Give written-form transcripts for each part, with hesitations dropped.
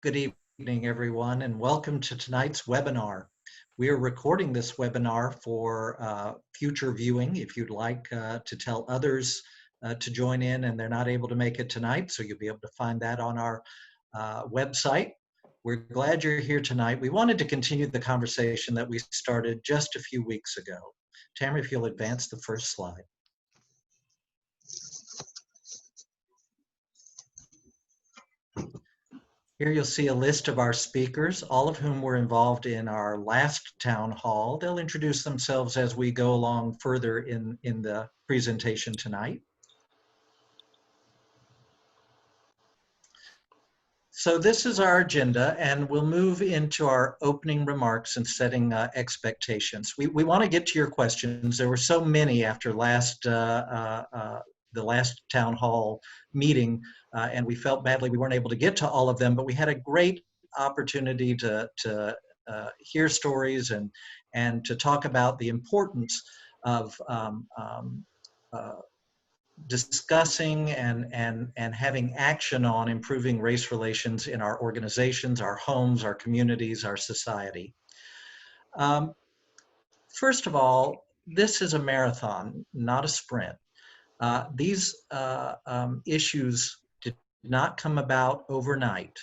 Good evening, everyone, and welcome to tonight's webinar. We are recording this webinar for future viewing. If you'd like to tell others to join in and they're not able to make it tonight, so you'll be able to find that on our website. We're glad you're here tonight. We wanted to continue the conversation that we started just a few weeks ago. Tamara, if you'll advance the first slide. Here you'll see a list of our speakers, all of whom were involved in our last town hall. They'll introduce themselves as we go along further in the presentation tonight. So this is our agenda, and we'll move into our opening remarks and setting expectations. We want to get to your questions. There were so many after the last town hall meeting, and we felt badly we weren't able to get to all of them, but we had a great opportunity to hear stories and to talk about the importance of discussing and having action on improving race relations in our organizations, our homes, our communities, our society. First of all, this is a marathon, not a sprint. These issues did not come about overnight.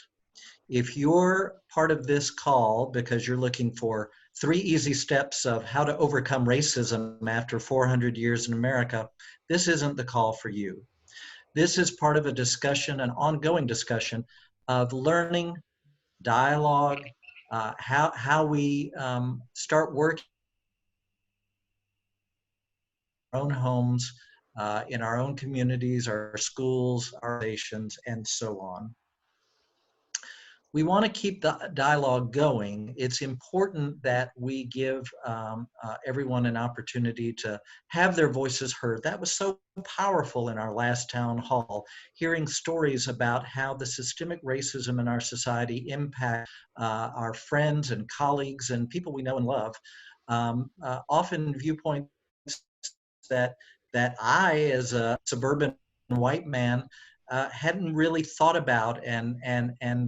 If you're part of this call because you're looking for 3 easy steps of how to overcome racism after 400 years in America, this isn't the call for you. This is part of a discussion, an ongoing discussion of learning, dialogue, how we start working in our own homes, in our own communities, our schools, our nations, and so on. We want to keep the dialogue going. It's important that we give everyone an opportunity to have their voices heard. That was so powerful in our last town hall, hearing stories about how the systemic racism in our society impact our friends and colleagues and people we know and love. Often viewpoints that I, as a suburban white man, hadn't really thought about and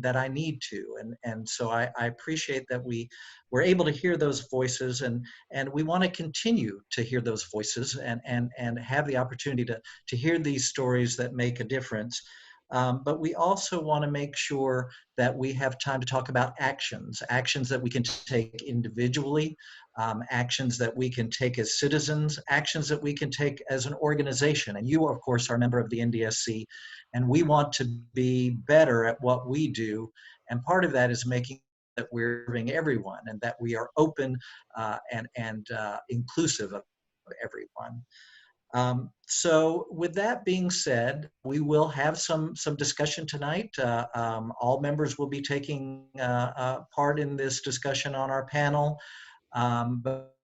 that I need to. And so I appreciate that we were able to hear those voices, and we want to continue to hear those voices and have the opportunity to hear these stories that make a difference. But we also want to make sure that we have time to talk about actions that we can take individually, actions that we can take as citizens, actions that we can take as an organization. And you, of course, are a member of the Ndsc, and we want to be better at what we do. And part of that is making that we're serving everyone and that we are open and inclusive of everyone. So with that being said, we will have some discussion tonight. All members will be taking part in this discussion on our panel. But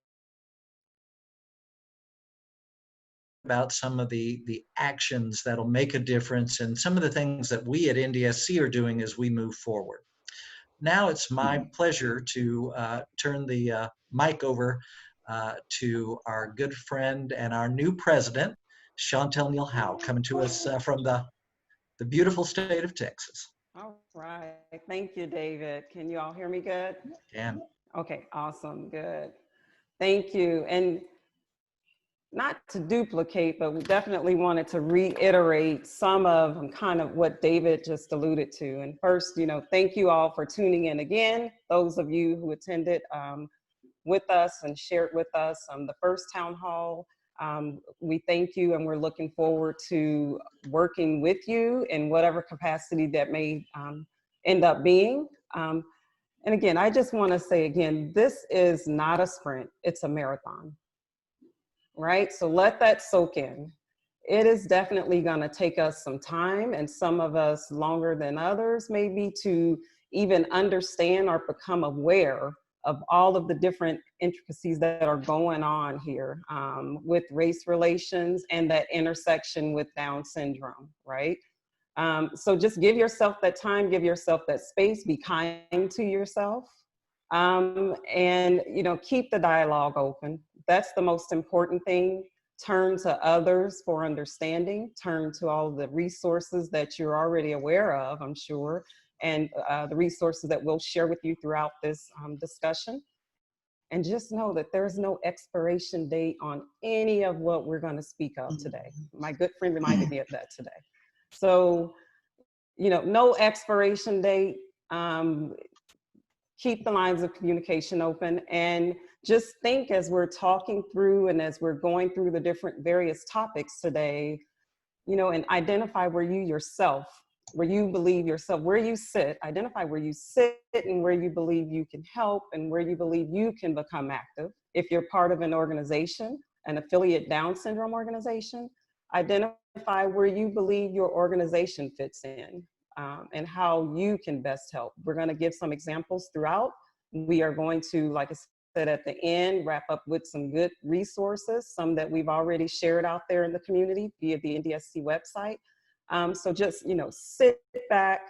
about some of the actions that'll make a difference and some of the things that we at Ndsc are doing as we move forward. Now it's my pleasure to turn the mic over to our good friend and our new president, Chantel Neal Howe, coming to us from the beautiful state of Texas. All right, thank you, David. Can you all hear me good? Can. Okay, awesome, good. Thank you. And not to duplicate, but we definitely wanted to reiterate some of kind of what David just alluded to. And first, thank you all for tuning in again. Those of you who attended with us and shared with us the first town hall, we thank you, and we're looking forward to working with you in whatever capacity that may end up being. And again, I just want to say again, this is not a sprint, it's a marathon. Right? So let that soak in. It is definitely going to take us some time, and some of us longer than others, maybe, to even understand or become aware of all of the different intricacies that are going on here with race relations and that intersection with Down syndrome, right? So just give yourself that time, give yourself that space, be kind to yourself, and keep the dialogue open. That's the most important thing. Turn to others for understanding. Turn to all the resources that you're already aware of, I'm sure, and the resources that we'll share with you throughout this discussion. And just know that there's no expiration date on any of what we're going to speak of today. My good friend reminded me of that today. So, you know, no expiration date. Keep the lines of communication open, and just think as we're talking through and as we're going through the different various topics today, you know, and identify where you yourself, where you believe yourself, where you sit, identify where you sit and where you believe you can help and where you believe you can become active. If you're part of an organization, an affiliate Down syndrome organization, identify where you believe your organization fits in. And how you can best help. We're going to give some examples throughout. We are going to, like I said at the end, wrap up with some good resources, some that we've already shared out there in the community via the Ndsc website. So just, you know, sit back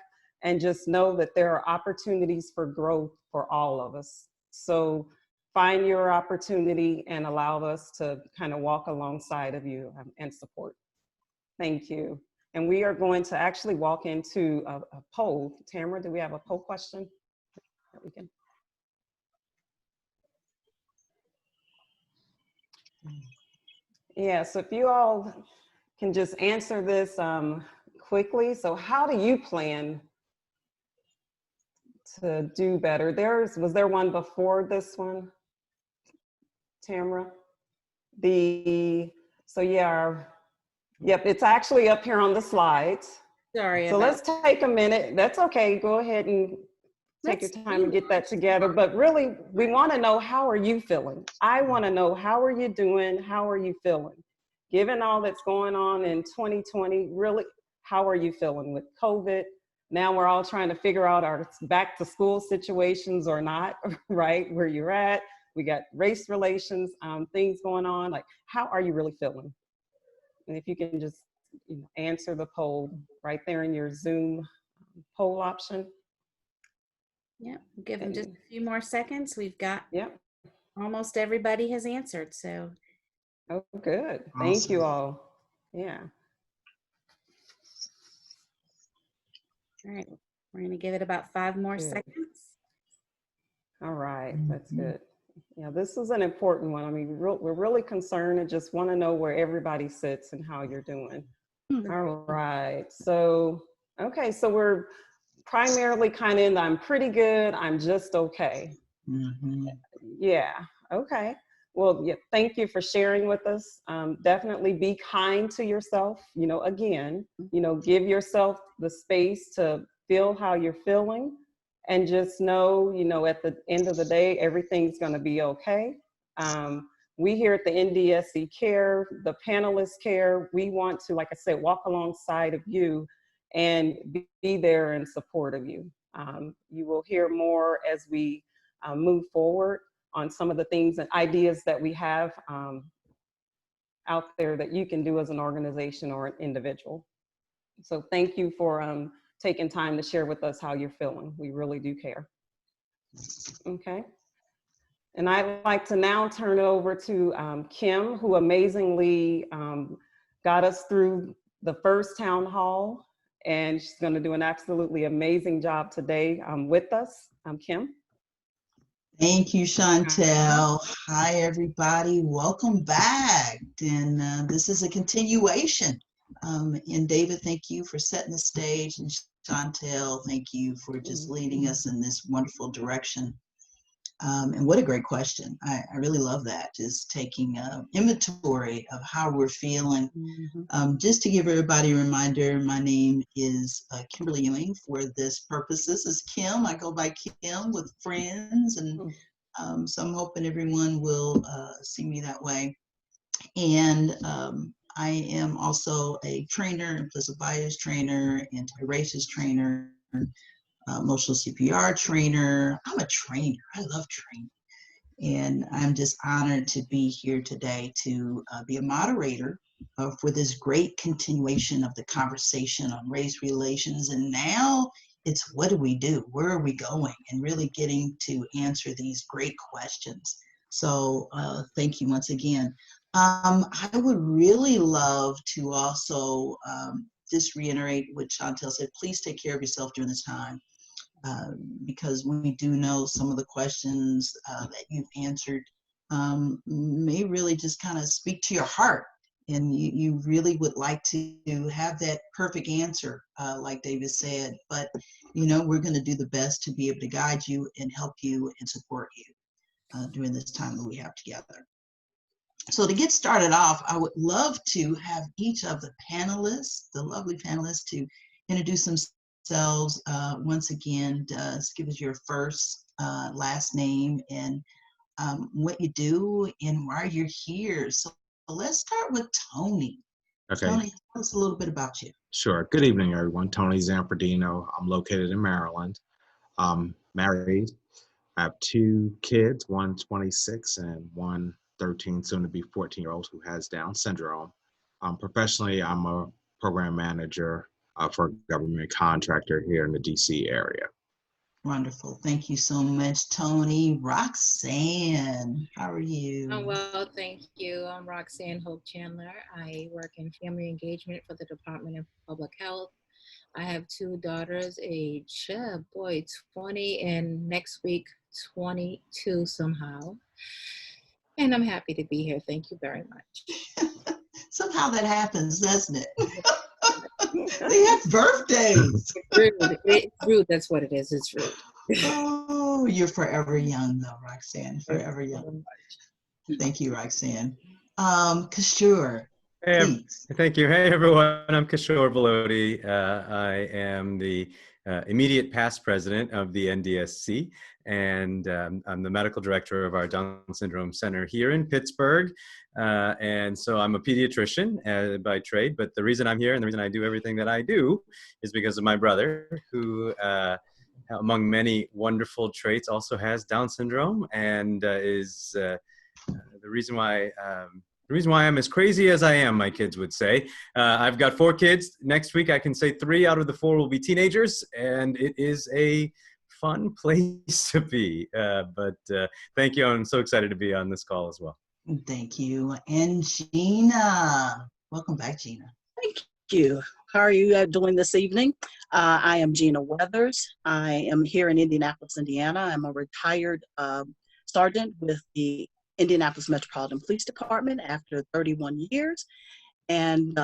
and just know that there are opportunities for growth for all of us. So find your opportunity and allow us to kind of walk alongside of you and support. Thank you. And we are going to actually walk into a poll. Tamara, do we have a poll question that we can? Yeah, so if you all can just answer this quickly. So how do you plan to do better? Was there one before this one, Tamara? So yeah, yep, it's actually up here on the slides. Sorry. So let's take a minute. That's okay. Go ahead and take your time and get that together. But really, we want to know, how are you feeling? I want to know, how are you doing? How are you feeling? Given all that's going on in 2020, really, how are you feeling with COVID? Now we're all trying to figure out our back to school situations or not, right? Where you're at. We got race relations, things going on. Like, how are you really feeling? And if you can just answer the poll right there in your Zoom poll option. Yeah, give them just a few more seconds. We've got almost everybody has answered. So, oh, good. Thank you all. Yeah. All right, we're going to give it about 5 more seconds. All right, that's good. Yeah, this is an important one. I mean, we're really concerned and just want to know where everybody sits and how you're doing. All right, so, okay, so we're primarily kind of in the I'm pretty good, I'm just okay. Yeah, okay. Well, yeah, thank you for sharing with us. Definitely be kind to yourself. You know, again, you know, give yourself the space to feel how you're feeling, and just know, you know, at the end of the day, everything's going to be okay. We here at the Ndsc care, the panelists care. We want to, like I said, walk alongside of you and be there in support of you. You will hear more as we move forward on some of the things and ideas that we have out there that you can do as an organization or an individual. So thank you for taking time to share with us how you're feeling. We really do care. Okay. And I'd like to now turn it over to Kim, who amazingly got us through the first town hall, and she's going to do an absolutely amazing job today with us. Kim. Thank you, Chantel. Hi, everybody. Welcome back. And this is a continuation. And David, thank you for setting the stage. And Chantel, thank you for just leading us in this wonderful direction. And what a great question. I really love that, just taking inventory of how we're feeling. Just to give everybody a reminder, my name is Kimberly Ewing. For this purpose, this is Kim. I go by Kim with friends, and so I'm hoping everyone will see me that way. And I am also a trainer, implicit bias trainer, anti-racist trainer, emotional CPR trainer. I'm a trainer. I love training. And I'm just honored to be here today to be a moderator for this great continuation of the conversation on race relations. And now it's, what do we do? Where are we going? And really getting to answer these great questions. So thank you once again. I would really love to also just reiterate what Chantel said. Please take care of yourself during this time. because we do know some of the questions that you've answered may really just kind of speak to your heart. And you really would like to have that perfect answer, like David said. But, we're going to do the best to be able to guide you and help you and support you during this time that we have together. So to get started off, I would love to have each of the panelists, the lovely panelists, to introduce themselves once again. Give us your first, last name, and what you do and why you're here. So let's start with Tony. Okay. Tony, tell us a little bit about you. Sure. Good evening, everyone. Tony Zanfordino. I'm located in Maryland. I'm married. I have 2 kids, one 26 and one 13, soon to be 14-year-old who has Down syndrome. Professionally, I'm a program manager for a government contractor here in the DC area. Wonderful. Thank you so much, Tony. Roxanne, how are you? Oh, well, thank you. I'm Roxanne Hope Chandler. I work in family engagement for the Department of Public Health. I have 2 daughters, age, 20 and next week 22 somehow. And I'm happy to be here. Thank you very much. Somehow that happens, doesn't it? They have birthdays. It's rude. That's what it is. It's rude. Oh, you're forever young, though, Roxanne. Forever young. Thank you, Roxanne. Kishore, Hey, please. thank you. Hey, everyone. I'm Kishore Balodi. I am the immediate past president of the Ndsc, and I'm the medical director of our Down Syndrome Center here in Pittsburgh. And so I'm a pediatrician by trade, but the reason I'm here and the reason I do everything that I do is because of my brother, who among many wonderful traits also has Down syndrome, and is the reason why I'm as crazy as I am, my kids would say. I've got 4 kids. Next week, I can say 3 out of the 4 will be teenagers, and it is a fun place to be. But thank you. I'm so excited to be on this call as well. Thank you. And Gina. Welcome back, Gina. Thank you. How are you doing this evening? I am Gina Weathers. I am here in Indianapolis, Indiana. I'm a retired sergeant with the Indianapolis Metropolitan Police Department after 31 years. And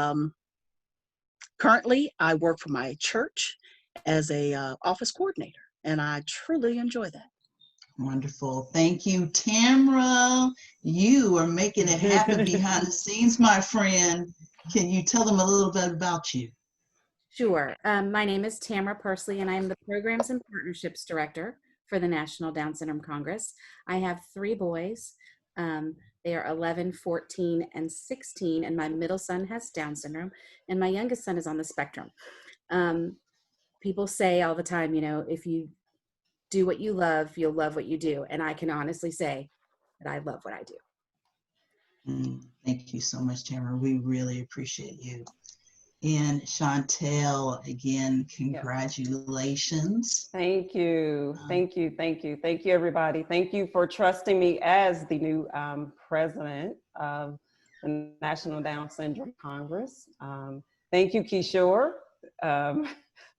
currently I work for my church as a office coordinator, and I truly enjoy that. Wonderful. Thank you, Tamra. You are making it happen behind the scenes, my friend. Can you tell them a little bit about you? Sure. My name is Tamara Persley, and I'm the Programs and Partnerships Director for the National Down Syndrome Congress. I have 3 boys. They are 11, 14, and 16, and my middle son has Down syndrome, and my youngest son is on the spectrum. People say all the time, if you do what you love, you'll love what you do. And I can honestly say that I love what I do. Thank you so much, Tamara. We really appreciate you. And Chantel, again, congratulations. Thank you. Thank you. Thank you. Thank you, everybody. Thank you for trusting me as the new president of the National Down Syndrome Congress. Thank you, Kishore,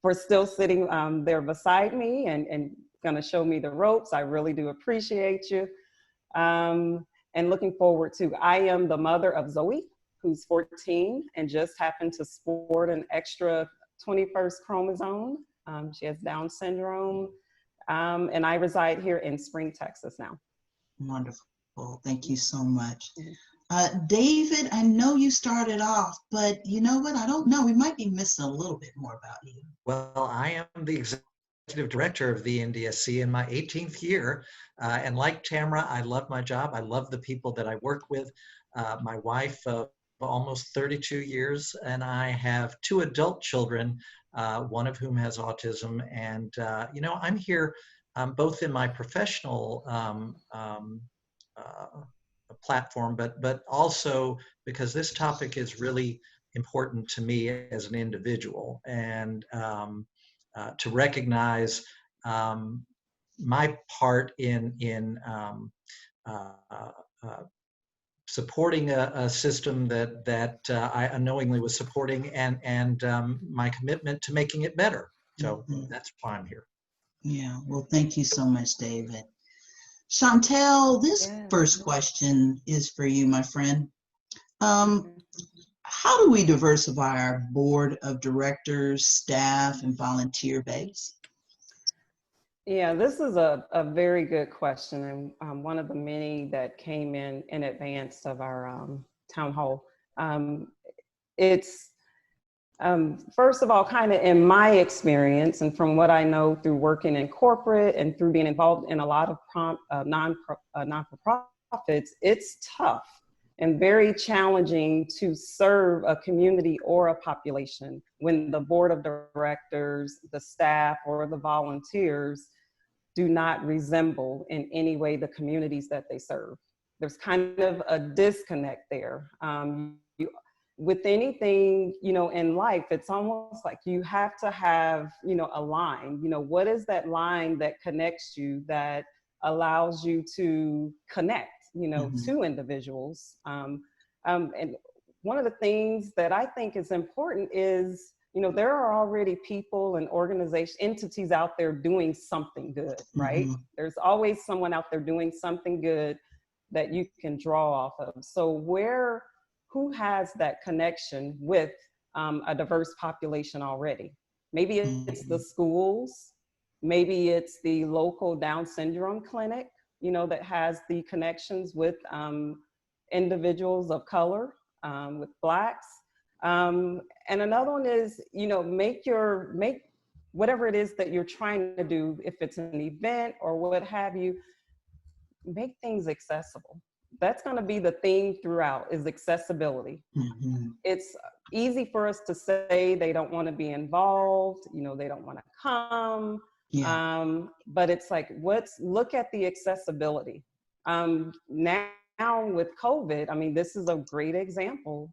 for still sitting there beside me and going to show me the ropes. I really do appreciate you. And looking forward to, I am the mother of Zoe, who's 14 and just happened to sport an extra 21st chromosome. She has Down syndrome, and I reside here in Spring, Texas now. Wonderful. Thank you so much. David, I know you started off, but you know what? I don't know. We might be missing a little bit more about you. Well, I am the executive director of the Ndsc in my 18th year. And like Tamara, I love my job. I love the people that I work with. My wife, almost 32 years, and I have 2 adult children, one of whom has autism. And, I'm here both in my professional platform, but also because this topic is really important to me as an individual, and to recognize my part in supporting a system that I unknowingly was supporting, and my commitment to making it better. So that's why I'm here. Yeah, well, thank you so much, David. Chantel, this Yeah. first question is for you, my friend. Okay. How do we diversify our board of directors, staff, and volunteer base? Yeah, this is a very good question, and one of the many that came in advance of our town hall. It's first of all, kind of in my experience and from what I know through working in corporate and through being involved in a lot of non-for-profits, it's tough and very challenging to serve a community or a population when the board of directors, the staff, or the volunteers do not resemble in any way the communities that they serve. There's kind of a disconnect there. With anything, in life, it's almost like you have to have, a line. What is that line that connects you, that allows you to connect, to individuals? And one of the things that I think is important is, there are already people and organizations, entities out there doing something good, right? There's always someone out there doing something good that you can draw off of. So who has that connection with a diverse population already? Maybe it's the schools, maybe it's the local Down syndrome clinic, that has the connections with individuals of color, with Blacks. And another one is, make whatever it is that you're trying to do, if it's an event or what have you, make things accessible. That's going to be the theme throughout, is accessibility. It's easy for us to say they don't want to be involved, they don't want to come. But it's like, look at the accessibility. Now with COVID, I mean, this is a great example.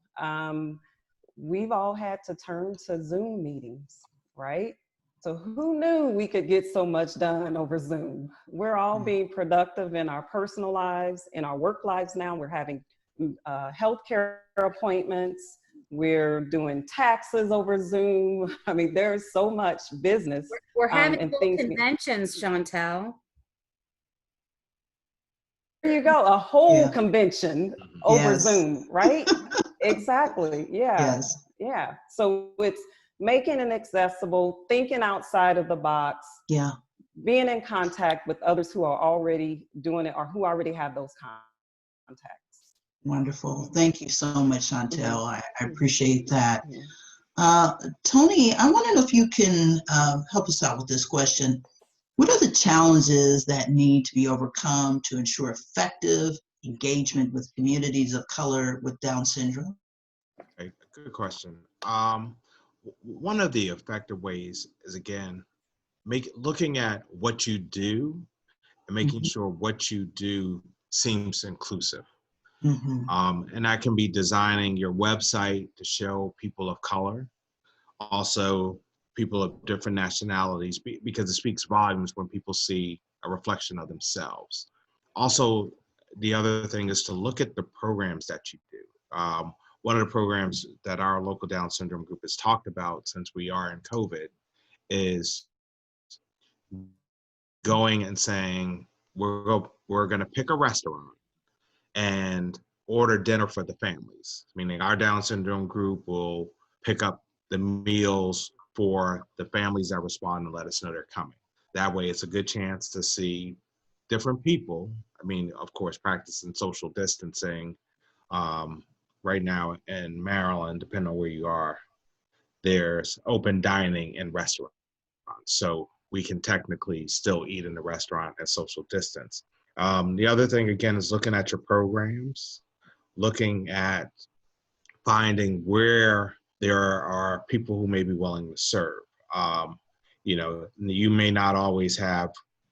We've all had to turn to Zoom meetings, right? So who knew we could get so much done over Zoom? We're all being productive in our personal lives, in our work lives now. We're having healthcare appointments. We're doing taxes over Zoom. I mean, there's so much business. We're having and full things. conventions, Chantel. There you go, a whole convention over Zoom, right? Exactly, yeah. So it's making it accessible, thinking outside of the box, being in contact with others who are already doing it or who already have those contacts. Wonderful. Thank you so much, Chantel. I appreciate that. Tony, I want to know if you can help us out with this question. What are the challenges that need to be overcome to ensure effective engagement with communities of color with Down syndrome? Okay, good question. One of the effective ways is, again, looking at what you do and making sure what you do seems inclusive. And that can be designing your website to show people of color, also people of different nationalities, because it speaks volumes when people see a reflection of themselves. Also, the other thing is to look at the programs that you do. One of the programs that our local Down syndrome group has talked about since we are in COVID is going and saying, we're going to pick a restaurant and order dinner for the families, meaning our Down syndrome group will pick up the meals for the families that respond and let us know they're coming. That way it's a good chance to see different people. I mean, of course, practicing social distancing. Right now in Maryland, depending on where you are, there's open dining in restaurants. So we can technically still eat in the restaurant at social distance. The other thing, again, is looking at your programs, looking at finding where there are people who may be willing to serve. You may not always have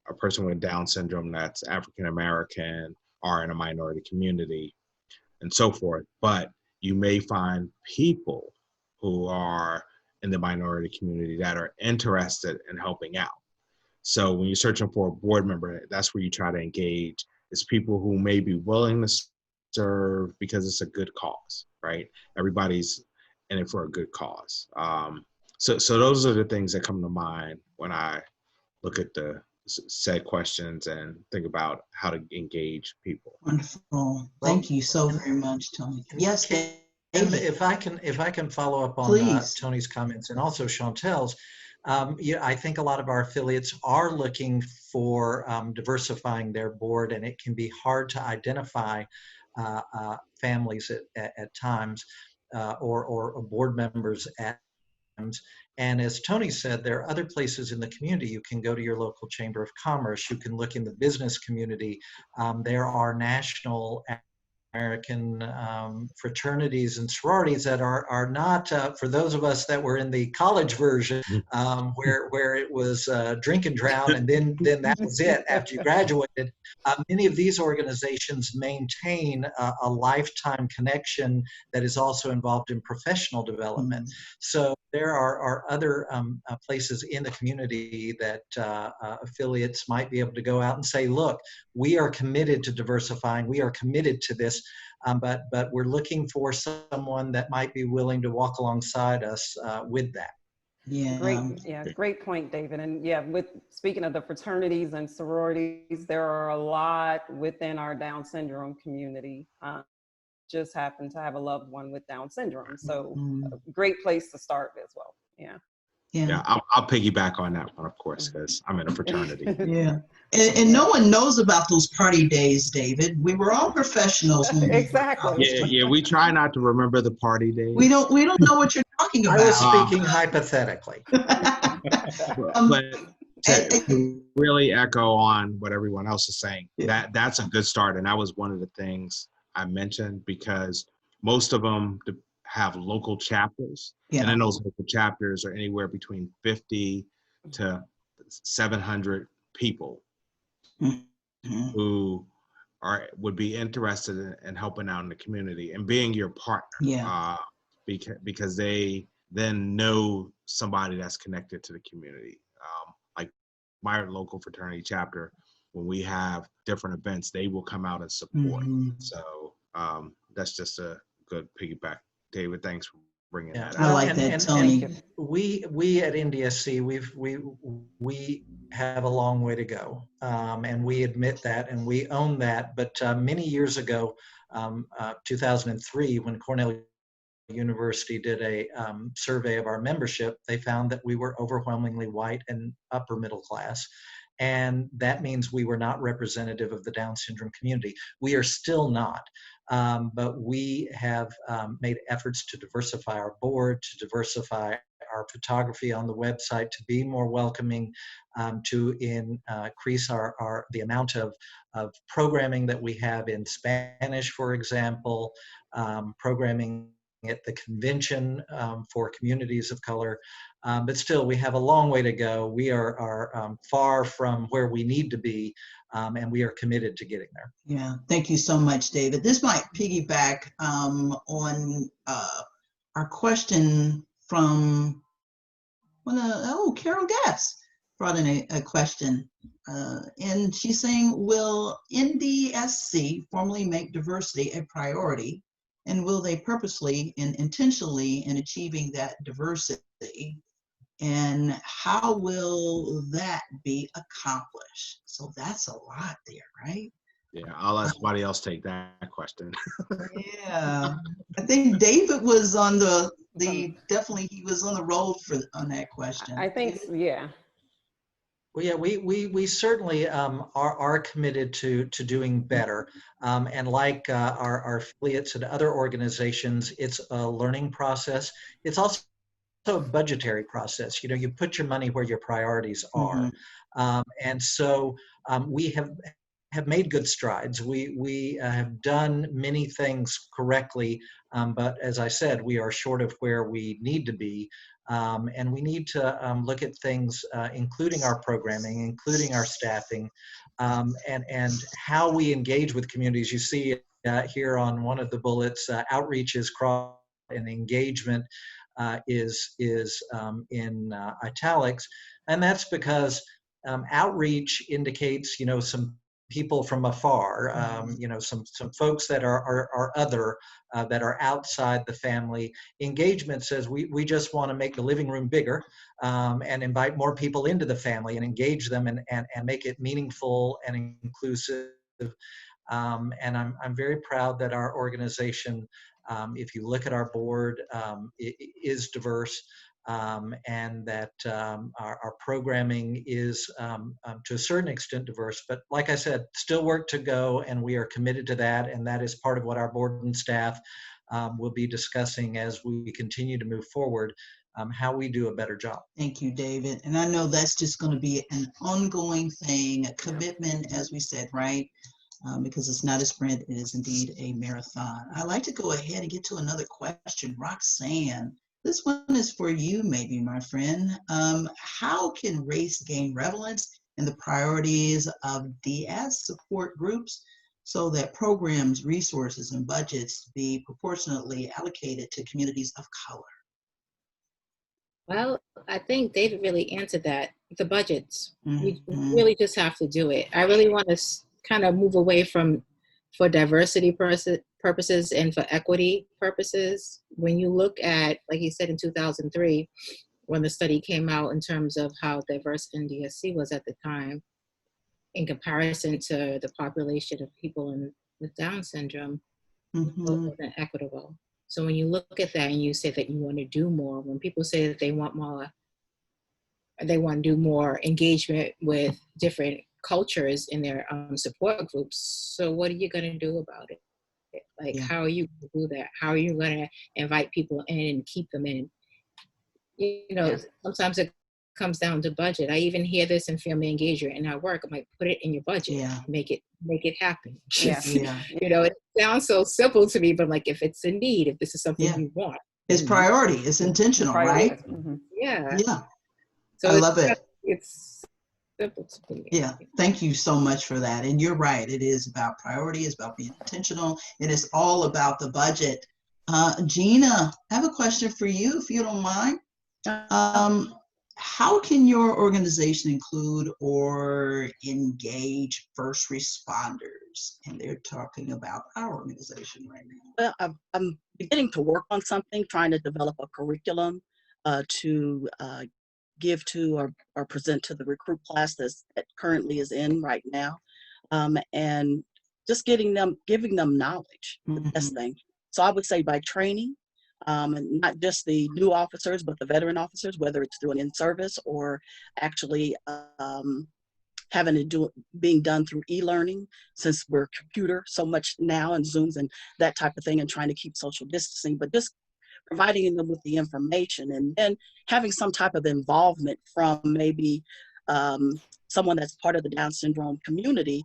a person with Down syndrome that's African American or in a minority community and so forth, but you may find people who are in the minority community that are interested in helping out. So when you're searching for a board member, that's where you try to engage. It's people who may be willing to serve because it's a good cause, right? Everybody's in it for a good cause. So those are the things that come to mind when I look at the said questions and think about how to engage people. Wonderful. Thank you so very much, Tony. Yes, And David, if I can follow up on please. Tony's comments and also Chantel's, yeah, I think a lot of our affiliates are looking for diversifying their board, and it can be hard to identify families at times or board members at times. And as Tony said, there are other places in the community. You can go to your local chamber of commerce. You can look in the business community. There are national American fraternities and sororities that are not for those of us that were in the college version, where it was drink and drown, and then that was it after you graduated. Many of these organizations maintain a lifetime connection that is also involved in professional development. So there are other places in the community that affiliates might be able to go out and say, look, we are committed to diversifying. We are committed to this, but we're looking for someone that might be willing to walk alongside us with that. Yeah. Great point, David. And yeah, with speaking of the fraternities and sororities, there are a lot within our Down syndrome community. Just happen to have a loved one with Down syndrome, so a great place to start as well. Yeah, I'll piggyback on that one, of course, because I'm in a fraternity. Yeah. And no one knows about those party days, David. We were all professionals when we were Exactly. Yeah, we try not to remember the party days. We don't know what you're talking about. I was speaking hypothetically. But to really echo on what everyone else is saying, that's a good start. And that was one of the things I mentioned, because most of them have local chapters. Yeah. And then those local chapters are anywhere between 50 to 700 people who would be interested in helping out in the community and being your partner. Because they then know somebody that's connected to the community. Like my local fraternity chapter, when we have different events, they will come out and support. So that's just a good piggyback. David, thanks for bringing that up. I like that, Tony. We at Ndsc, we have a long way to go, and we admit that and we own that. But many years ago, 2003, when Cornell University did a survey of our membership, they found that we were overwhelmingly white and upper middle class. And that means we were not representative of the Down syndrome community. We are still not. But we have made efforts to diversify our board, to diversify our photography on the website, to be more welcoming, to increase the amount of programming that we have in Spanish, for example, programming at the convention for communities of color. But still, we have a long way to go. We are far from where we need to be, and we are committed to getting there. Yeah, thank you so much, David. This might piggyback on our question from Carol Gass brought in a question. And she's saying, will Ndsc formally make diversity a priority? And will they purposely and intentionally in achieving that diversity? And how will that be accomplished? So that's a lot there, right? Yeah, I'll let somebody else take that question. Yeah, I think David was on definitely he was on the road on that question. I think, yeah. Well, yeah, we certainly are committed to doing better. And like our affiliates and other organizations, it's a learning process. It's also a budgetary process. You know, you put your money where your priorities are. And so we have made good strides. We have done many things correctly, but as I said, we are short of where we need to be. And we need to look at things, including our programming, including our staffing, and how we engage with communities. You see here on one of the bullets, outreach is cross and engagement is in italics, and that's because outreach indicates, you know, some people from afar, some folks that are other, that are outside the family. Engagement says we just want to make the living room bigger, and invite more people into the family and engage them and make it meaningful and inclusive. And I'm very proud that our organization, if you look at our board, is diverse, and that our programming is to a certain extent diverse. But like I said, still work to go, and we are committed to that. And that is part of what our board and staff will be discussing as we continue to move forward, how we do a better job. Thank you, David. And I know that's just going to be an ongoing thing, a commitment, as we said, right? Because it's not a sprint, it is indeed a marathon. I'd like to go ahead and get to another question. Roxanne, this one is for you, maybe, my friend. How can race gain relevance in the priorities of Diaz support groups so that programs, resources, and budgets be proportionately allocated to communities of color? Well, I think David really answered that. The budgets. We Mhm. really just have to do it. I really want to kind of move away from, for diversity purposes and for equity purposes. When you look at, like you said, in 2003, when the study came out in terms of how diverse NDSC was at the time, in comparison to the population of people with Down syndrome, it wasn't equitable. So when you look at that and you say that you want to do more, when people say that they want more, they want to do more engagement with different cultures in their support groups. So what are you going to do about it? Like, how are you going to do that? How are you going to invite people in and keep them in? Sometimes it comes down to budget. I even hear this in family engagement in our work. I'm like, put it in your budget. Make it happen. It sounds so simple to me, but I'm like, if it's a need, if this is something you want, it's priority. It's intentional, right? Yeah. So I love it. It's simple to me. Yeah, thank you so much for that. And you're right. It is about priority. It's about being intentional. It is all about the budget. Gina, I have a question for you, if you don't mind. How can your organization include or engage first responders? And they're talking about our organization right now. Well, I'm beginning to work on something, trying to develop a curriculum to give to or present to the recruit class that currently is in right now, and just giving them knowledge, the best thing. So I would say by training, and not just the new officers, but the veteran officers, whether it's through an in-service or actually being done through e-learning, since we're computer so much now and Zooms and that type of thing, and trying to keep social distancing, but just providing them with the information, and then having some type of involvement from maybe someone that's part of the Down syndrome community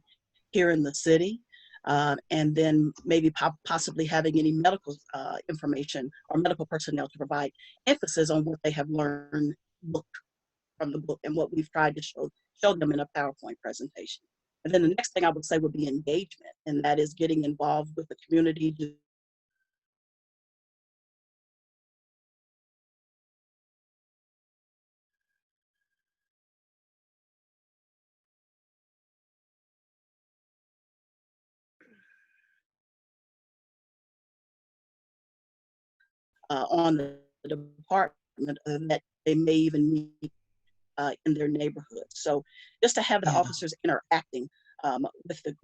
here in the city, and then maybe possibly having any medical information or medical personnel to provide emphasis on what they have learned from the book and what we've tried to show them in a PowerPoint presentation. And then the next thing I would say would be engagement, and that is getting involved with the community. On the department that they may even meet in their neighborhood. So just to have the officers interacting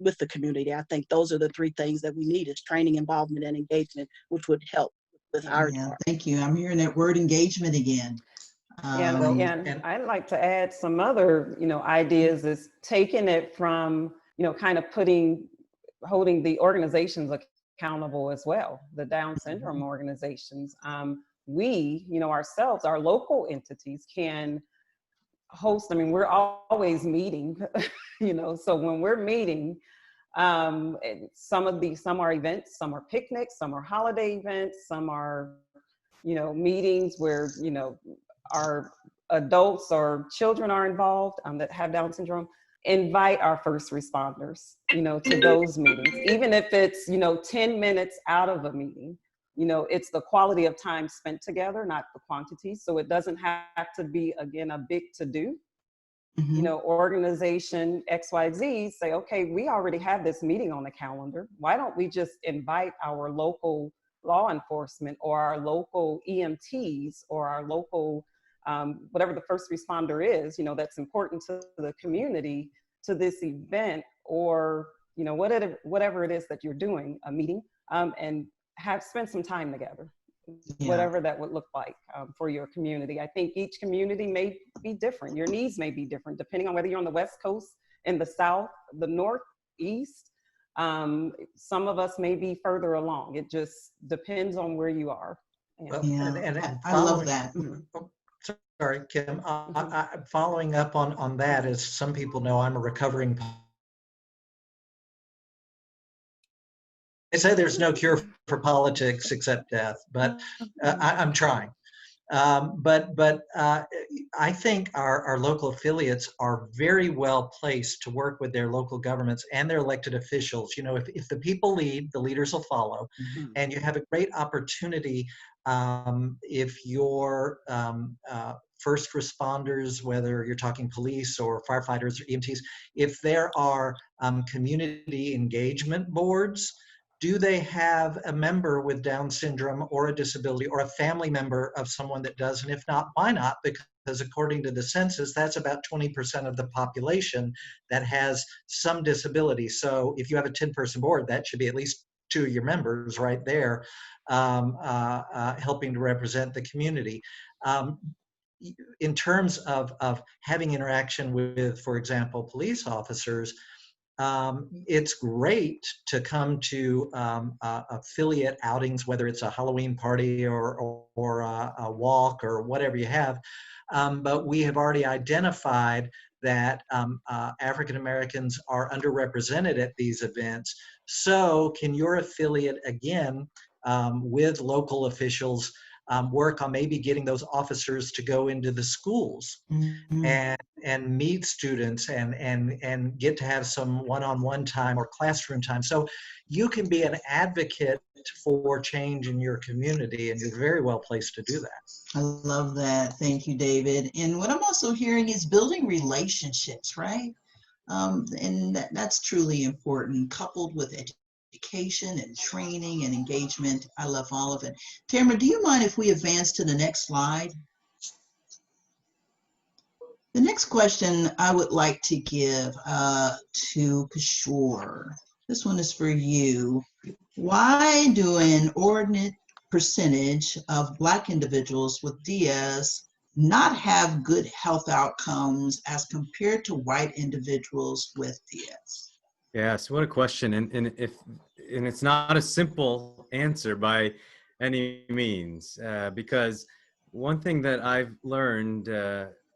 with the community, I think those are the three things that we need: is training, involvement, and engagement, which would help with our department. Thank you. I'm hearing that word engagement again. And I'd like to add some other, ideas, is taking it from, kind of holding the organizations accountable as well, the Down syndrome organizations. We, ourselves, our local entities can host, we're always meeting, so when we're meeting, some are events, some are picnics, some are holiday events, some are, meetings where, our adults or children are involved that have Down syndrome. Invite our first responders, to those meetings, even if it's, 10 minutes out of a meeting. It's the quality of time spent together, not the quantity. So it doesn't have to be, again, a big to-do. you know, organization XYZ say, okay, we already have this meeting on the calendar. Why don't we just invite our local law enforcement or our local EMTs or our local, whatever the first responder is, you know, that's important to the community, to this event, or, you know, whatever it is that you're doing, a meeting, and spend some time together. Yeah. Whatever that would look like for your community. I think each community may be different. Your needs may be different depending on whether you're on the West Coast, in the South, the North, East. Some of us may be further along. It just depends on where you are. Well, Yeah, and I love that. Oh, sorry, Kim. Following up on that, as some people know, I'm a recovering. They say there's no cure for politics except death, but I'm trying. But I think our local affiliates are very well placed to work with their local governments and their elected officials. You know, if the people lead, the leaders will follow. And you have a great opportunity if your first responders, whether you're talking police or firefighters or EMTs, if there are community engagement boards, do they have a member with Down syndrome or a disability or a family member of someone that does? And if not, why not? Because according to the census, that's about 20% of the population that has some disability. So if you have a 10-person board, that should be at least 2 of your members right there helping to represent the community. In terms of having interaction with, for example, police officers, it's great to come to affiliate outings, whether it's a Halloween party or a walk or whatever you have. But we have already identified that African Americans are underrepresented at these events. So can your affiliate, again, with local officials, work on maybe getting those officers to go into the schools and meet students and get to have some one-on-one time or classroom time. So you can be an advocate for change in your community, and you're very well placed to do that. I love that. Thank you, David. And what I'm also hearing is building relationships, right? And that's truly important, coupled with education and training and engagement. I love all of it. Tamara, do you mind if we advance to the next slide? The next question I would like to give to Kishore. This one is for you. Why do an inordinate percentage of Black individuals with Diaz not have good health outcomes as compared to white individuals with Diaz? Yes, what a question. And it's not a simple answer by any means, because one thing that I've learned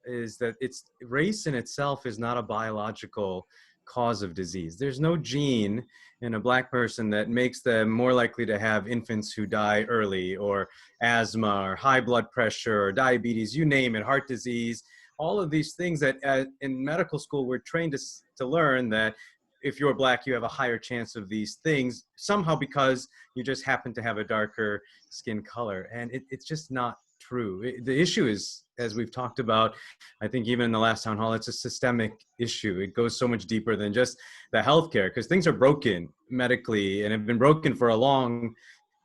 is that race in itself is not a biological cause of disease. There's no gene in a Black person that makes them more likely to have infants who die early, or asthma, or high blood pressure, or diabetes, you name it, heart disease, all of these things that in medical school we're trained to learn that if you're Black, you have a higher chance of these things, somehow because you just happen to have a darker skin color. And it's just not true. The issue is, as we've talked about, I think even in the last town hall, it's a systemic issue. It goes so much deeper than just the healthcare, because things are broken medically and have been broken for a long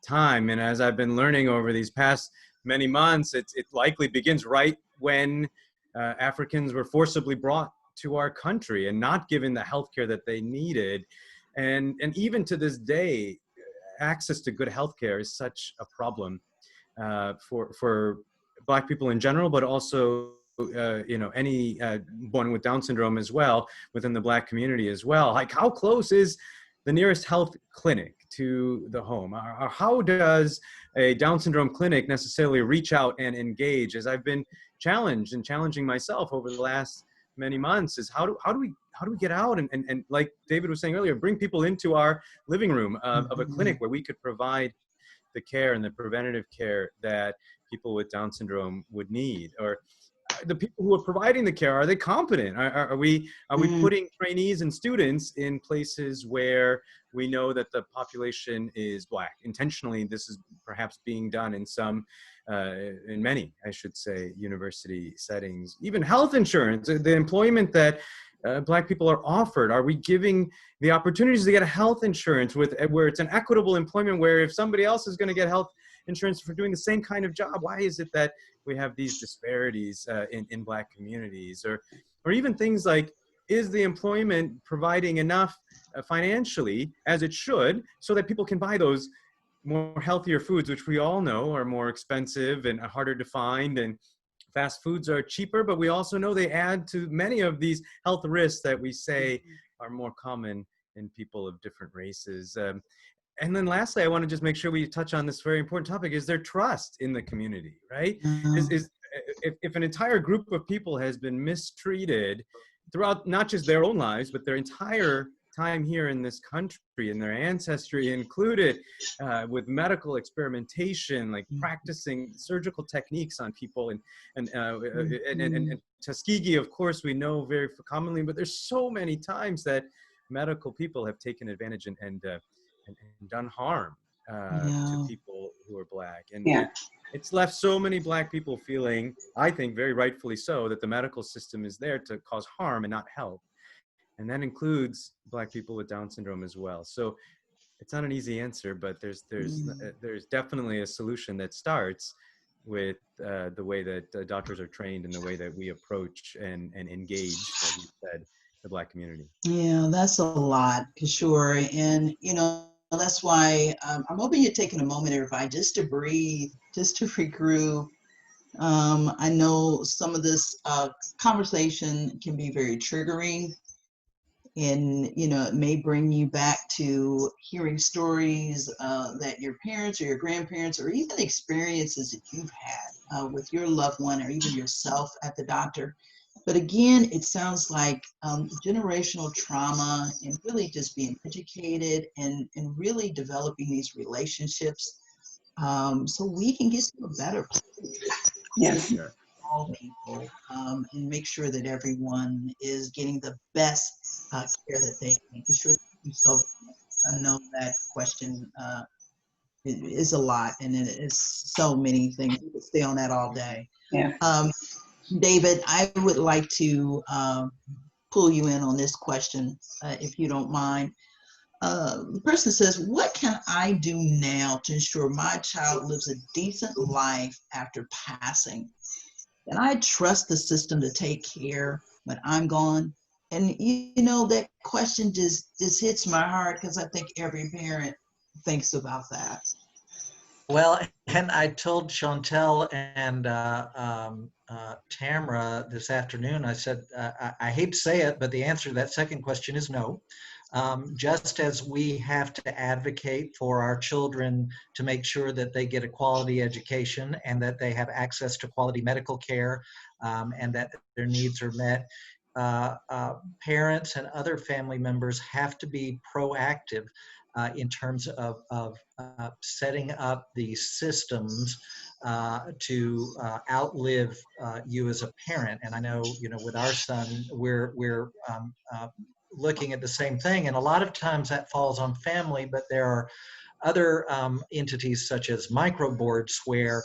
time. And as I've been learning over these past many months, it likely begins right when Africans were forcibly brought to our country and not given the healthcare that they needed. And even to this day, access to good healthcare is such a problem for Black people in general, but also anyone with Down syndrome as well, within the Black community as well. Like, how close is the nearest health clinic to the home? Or how does a Down syndrome clinic necessarily reach out and engage? As I've been challenged and challenging myself over the last many months, is how do we get out and like David was saying earlier, bring people into our living room of a clinic where we could provide the care and the preventative care that people with Down syndrome would need. Or the people who are providing the care, are they competent? Are we putting trainees and students in places where we know that the population is Black? Intentionally, this is perhaps being done in in many, I should say, university settings. Even health insurance, the employment that Black people are offered. Are we giving the opportunities to get a health insurance where it's an equitable employment, where if somebody else is going to get health insurance for doing the same kind of job, why is it that we have these disparities in Black communities? Or even things like, is the employment providing enough financially, as it should, so that people can buy those more healthier foods, which we all know are more expensive and harder to find, and fast foods are cheaper, but we also know they add to many of these health risks that we say are more common in people of different races. And then lastly, I want to just make sure we touch on this very important topic: is there trust in the community, right? If an entire group of people has been mistreated throughout not just their own lives, but their entire time here in this country and their ancestry included, with medical experimentation, like practicing surgical techniques on people, and Tuskegee, of course, we know very commonly, but there's so many times that medical people have taken advantage and done harm to people who are Black. And it's left so many Black people feeling, I think very rightfully so, that the medical system is there to cause harm and not help. And that includes Black people with Down syndrome as well. So it's not an easy answer, but there's definitely a solution that starts with the way that doctors are trained and the way that we approach and engage, as you said, the Black community. Yeah, that's a lot, Kishore. And, that's why I'm hoping you're taking a moment, everybody, just to breathe, just to regroup. I know some of this conversation can be very triggering, and it may bring you back to hearing stories that your parents or your grandparents, or even experiences that you've had with your loved one or even yourself at the doctor. But again, it sounds like generational trauma and really just being educated and really developing these relationships so we can get to a better place. Yes. All people and make sure that everyone is getting the best care that they can. Sure, thank you so much. I know that question is a lot, and it is so many things. We could stay on that all day. Yeah. David, I would like to pull you in on this question, if you don't mind. The person says, what can I do now to ensure my child lives a decent life after passing? And I trust the system to take care when I'm gone. And that question just hits my heart, because I think every parent thinks about that. Well, and I told Chantel and Tamara this afternoon, I said, I hate to say it, but the answer to that second question is no. Just as we have to advocate for our children to make sure that they get a quality education and that they have access to quality medical care and that their needs are met, parents and other family members have to be proactive in terms of setting up the systems to outlive you as a parent. And I know, with our son, we're looking at the same thing. And a lot of times that falls on family, but there are other entities such as micro boards where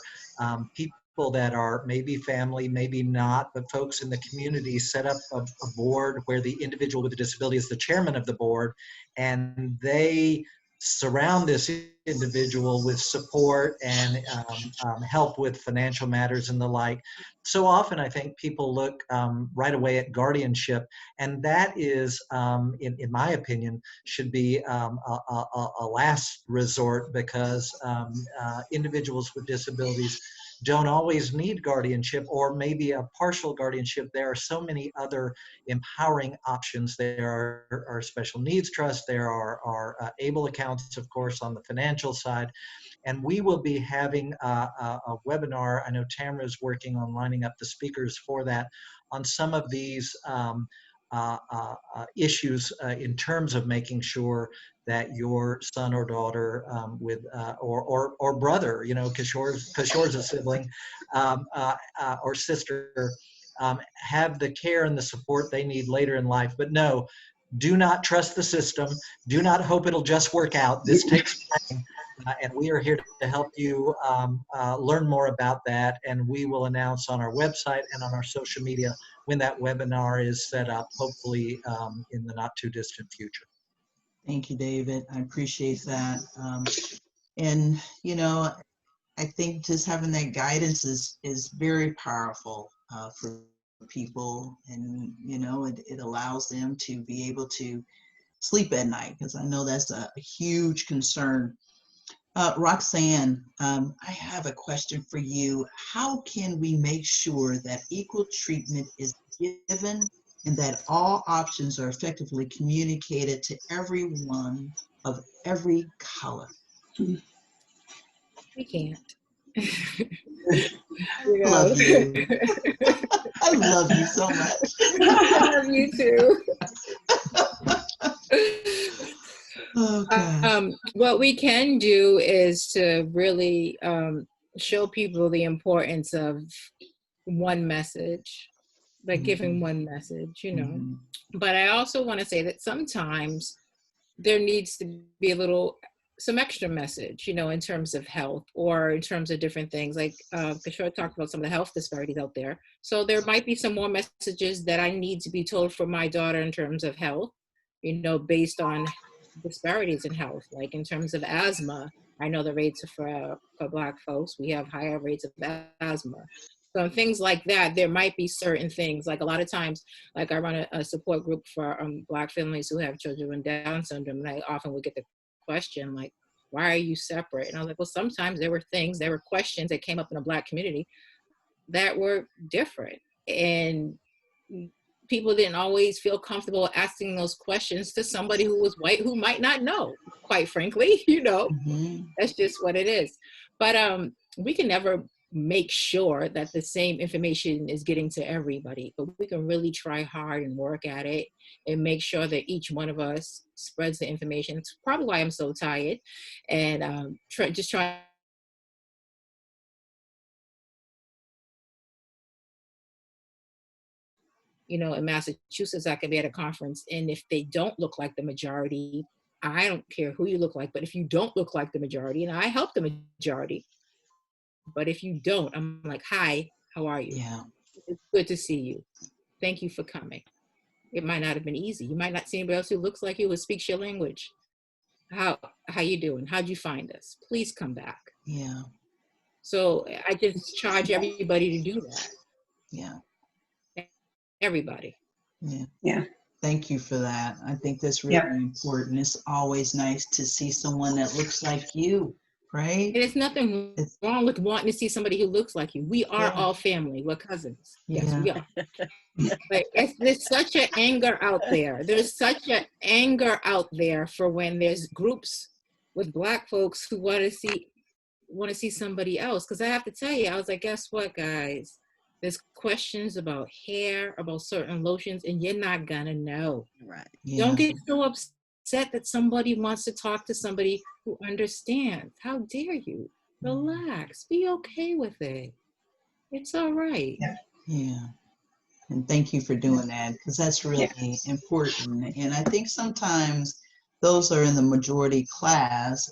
people that are maybe family, maybe not, but folks in the community set up a board where the individual with a disability is the chairman of the board, and they surround this individual with support and help with financial matters and the like. So often I think people look right away at guardianship, and that is, in my opinion, should be a last resort, because individuals with disabilities don't always need guardianship, or maybe a partial guardianship. There are so many other empowering options. There are special needs trusts. There are ABLE accounts, of course, on the financial side. And we will be having a webinar. I know Tamara is working on lining up the speakers for that, on some of these issues in terms of making sure that your son or daughter with or brother, Kishore's a sibling, or sister, have the care and the support they need later in life. But no, do not trust the system. Do not hope it'll just work out. This takes time, and we are here to help you learn more about that. And we will announce on our website and on our social media when that webinar is set up, hopefully in the not too distant future. Thank you, David. I appreciate that. And, you know, I think just having that guidance is very powerful for people. And, you know, it allows them to be able to sleep at night, because I know that's a huge concern. Roxanne, I have a question for you. How can we make sure that equal treatment is given and that all options are effectively communicated to everyone of every color? We can't. I love you. I love you so much. I love you too. Okay. What we can do is to really show people the importance of one message, like giving one message, you know. But I also want to say that sometimes there needs to be some extra message, you know, in terms of health or in terms of different things. Like Kishore talked about some of the health disparities out there. So there might be some more messages that I need to be told for my daughter in terms of health, you know, based on disparities in health. Like in terms of asthma, I know the rates for Black folks, we have higher rates of asthma. So things like that, there might be certain things, like a lot of times, like I run a support group for Black families who have children with Down syndrome, and I often would get the question like, why are you separate? And I was like, well, sometimes there were questions that came up in a Black community that were different, and people didn't always feel comfortable asking those questions to somebody who was white, who might not know, quite frankly, you know. That's just what it is. But we can never make sure that the same information is getting to everybody, but we can really try hard and work at it and make sure that each one of us spreads the information. It's probably why I'm so tired, and just trying. You know, in Massachusetts, I could be at a conference, and if they don't look like the majority, I don't care who you look like, but if you don't look like the majority, and I help the majority, but if you don't, I'm like, hi, how are you? Yeah. It's good to see you. Thank you for coming. It might not have been easy. You might not see anybody else who looks like you, who speaks your language. How you doing? How'd you find us? Please come back. Yeah. So I just charge everybody to do that. Yeah. Everybody. Yeah. Yeah. Thank you for that. I think that's really important. It's always nice to see someone that looks like you, right? And there's nothing wrong with wanting to see somebody who looks like you. We are all family. We're cousins. Yes, we are. But there's such an anger out there. There's such an anger out there for when there's groups with Black folks who want to see somebody else. Because I have to tell you, I was like, guess what, guys? There's questions about hair, about certain lotions, and you're not gonna know. Right. Don't get so upset that somebody wants to talk to somebody who understands. How dare you? Relax. Be okay with it. It's all right. Yeah. And thank you for doing that, because that's really important. And I think sometimes those are in the majority class,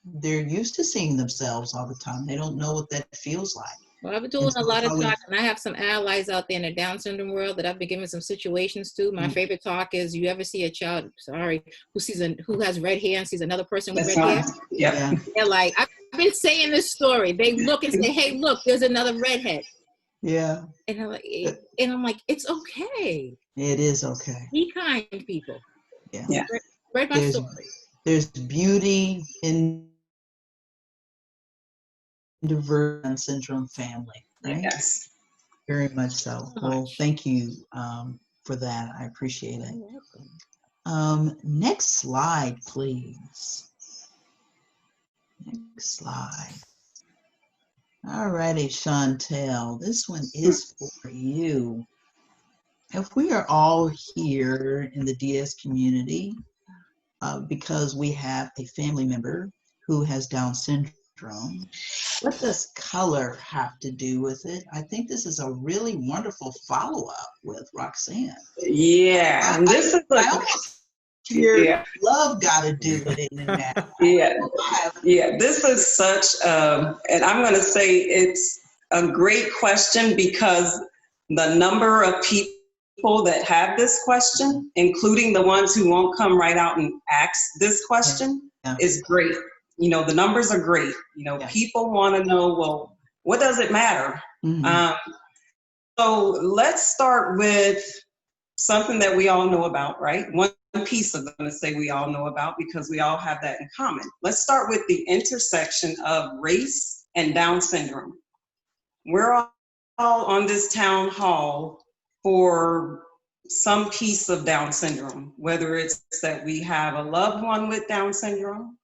they're used to seeing themselves all the time. They don't know what that feels like. Well, I've been doing a lot of talk, and I have some allies out there in the Down syndrome world that I've been giving some situations to. My favorite talk is, you ever see a child, who has red hair and sees another person with red hair? Yeah. They're like, I've been saying this story. They look and say, hey, look, there's another redhead. Yeah. And I'm like, it's okay. It is okay. Be kind, people. Yeah. Spread my story. There's beauty in diverse Down syndrome family, right? Yes. Very much so. Well, thank you for that. I appreciate it. You're welcome. Next slide, please. Next slide. All righty, Chantel, this one is for you. If we are all here in the Diaz community because we have a family member who has Down syndrome, syndrome. What does color have to do with it? I think this is a really wonderful follow-up with Roxanne. Yeah, and this is I almost hear yeah. love got to do with it in that. Yeah, yeah. This is such, and I'm going to say it's a great question because the number of people that have this question, including the ones who won't come right out and ask this question, is great. You know, the numbers are great. You know, people want to know, well, what does it matter? So let's start with something that we all know about, right? One piece of them to say we all know about because we all have that in common. Let's start with the intersection of race and Down syndrome. We're all on this town hall for some piece of Down syndrome, whether it's that we have a loved one with Down syndrome,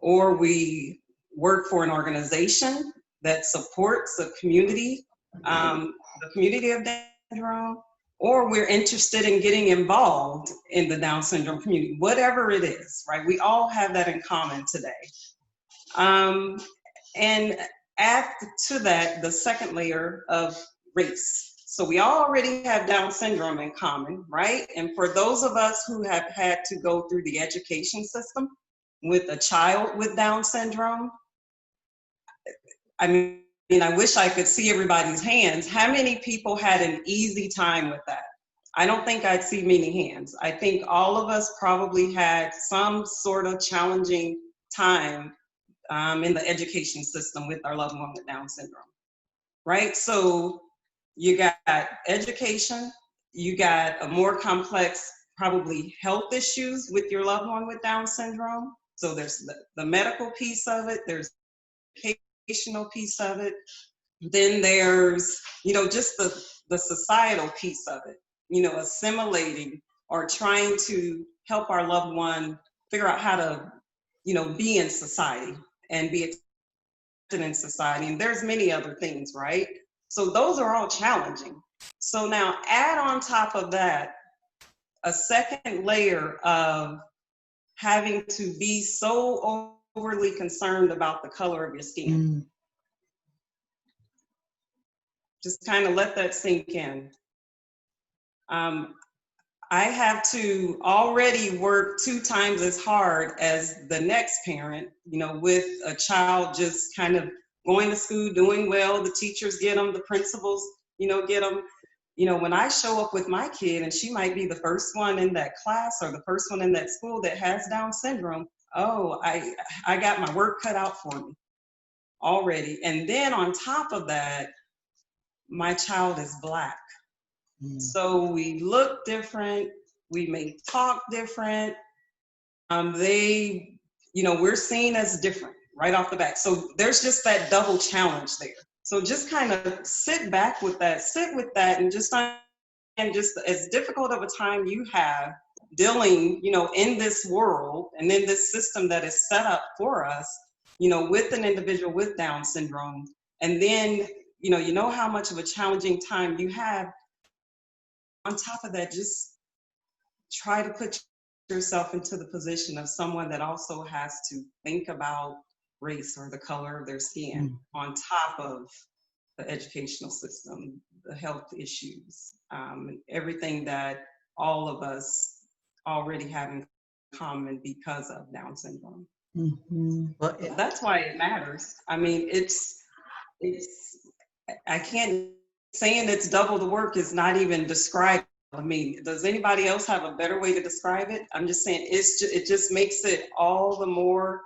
or we work for an organization that supports a community, the community of Down syndrome, or we're interested in getting involved in the Down syndrome community, whatever it is, right? We all have that in common today. And add to that the second layer of race. So we already have Down syndrome in common, right? And for those of us who have had to go through the education system with a child with Down syndrome, I mean, I wish I could see everybody's hands. How many people had an easy time with that? I don't think I'd see many hands. I think all of us probably had some sort of challenging time in the education system with our loved one with Down syndrome, right? So you got education, you got a more complex, probably health issues with your loved one with Down syndrome. So there's the medical piece of it, there's the educational piece of it, then there's, you know, just the societal piece of it, you know, assimilating or trying to help our loved one figure out how to, you know, be in society and be accepted in society. And there's many other things, right? So those are all challenging. So now add on top of that a second layer of having to be so overly concerned about the color of your skin. Just kind of let that sink in. I have to already work 2 times as hard as the next parent, you know, with a child just kind of going to school, doing well, the teachers get them, the principals, you know, get them. You know, when I show up with my kid and she might be the first one in that class or the first one in that school that has Down syndrome, oh, I got my work cut out for me already. And then on top of that, my child is Black. So we look different, we may talk different. They, you know, we're seen as different right off the bat. So there's just that double challenge there. So just kind of sit with that and just as difficult of a time you have dealing, you know, in this world and in this system that is set up for us, you know, with an individual with Down syndrome. And then, you know how much of a challenging time you have. On top of that, just try to put yourself into the position of someone that also has to think about race or the color of their skin on top of the educational system, the health issues, everything that all of us already have in common because of Down syndrome. Well, That's why it matters. I mean, I can't, saying it's double the work is not even described. I mean, does anybody else have a better way to describe it? I'm just saying it just makes it all the more,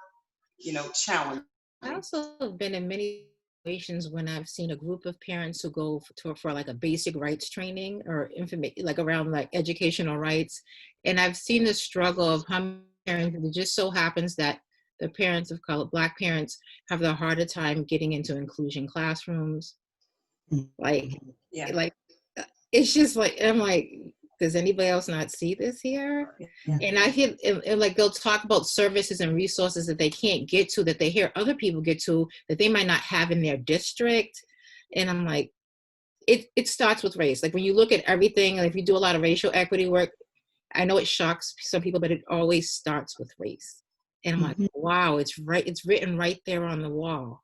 you know, challenging. I also have been in many situations when I've seen a group of parents who go for like a basic rights training or information, like around like educational rights. And I've seen the struggle of how many parents, it just so happens that the parents of color, Black parents, have the harder time getting into inclusion classrooms. Like it's just like, I'm like, does anybody else not see this here? And I hear, and like they'll talk about services and resources that they can't get to, that they hear other people get to, that they might not have in their district. And I'm like, it starts with race. Like when you look at everything, and if you do a lot of racial equity work, I know it shocks some people, but it always starts with race. And I'm like, wow, it's written right there on the wall.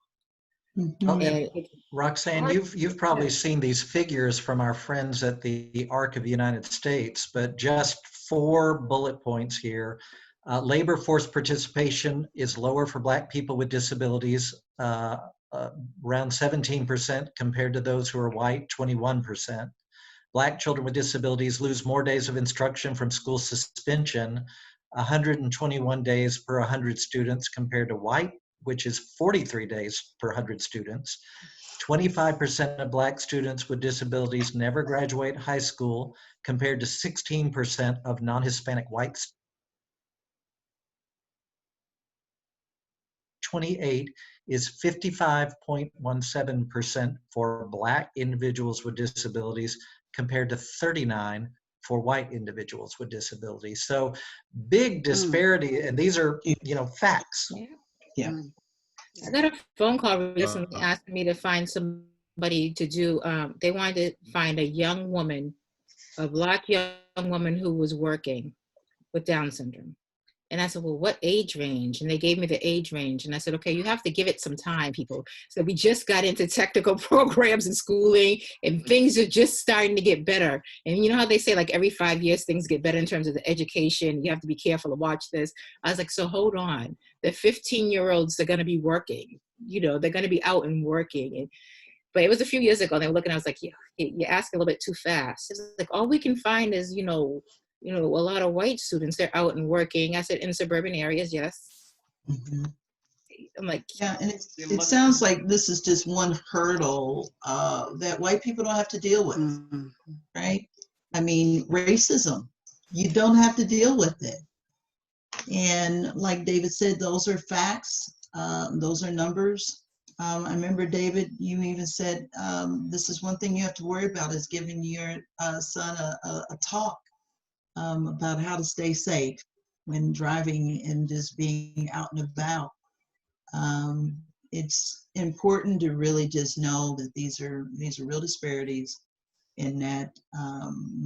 Oh, And and Roxanne, you've probably seen these figures from our friends at the ARC of the United States, but just 4 bullet points here. Labor force participation is lower for Black people with disabilities, around 17% compared to those who are white, 21%. Black children with disabilities lose more days of instruction from school suspension, 121 days per 100 students compared to white, which is 43 days per 100 students. 25% of Black students with disabilities never graduate high school compared to 16% of non-Hispanic white students. 28 is 55.17% for Black individuals with disabilities compared to 39 for white individuals with disabilities. So big disparity, and these are, facts. Yeah. I got a phone call recently asking me to find somebody to do, they wanted to find a young woman, a Black young woman who was working with Down syndrome. And I said, well, what age range? And they gave me the age range. And I said, okay, you have to give it some time, people. So we just got into technical programs and schooling, and things are just starting to get better. And you know how they say, like, every 5 years, things get better in terms of the education. You have to be careful to watch this. I was like, so hold on. The 15-year-olds are going to be working. They're going to be out and working. But it was a few years ago. They were looking, I was like, yeah, you ask a little bit too fast. It's like, all we can find is, a lot of white students, they're out and working. I said, in suburban areas, yes. Mm-hmm. I'm like, yeah, and it sounds like this is just one hurdle that white people don't have to deal with, right? I mean, racism, you don't have to deal with it. And like David said, those are facts, those are numbers. I remember, David, you even said this is one thing you have to worry about is giving your son a talk about how to stay safe when driving and just being out and about. It's important to really just know that these are real disparities, and that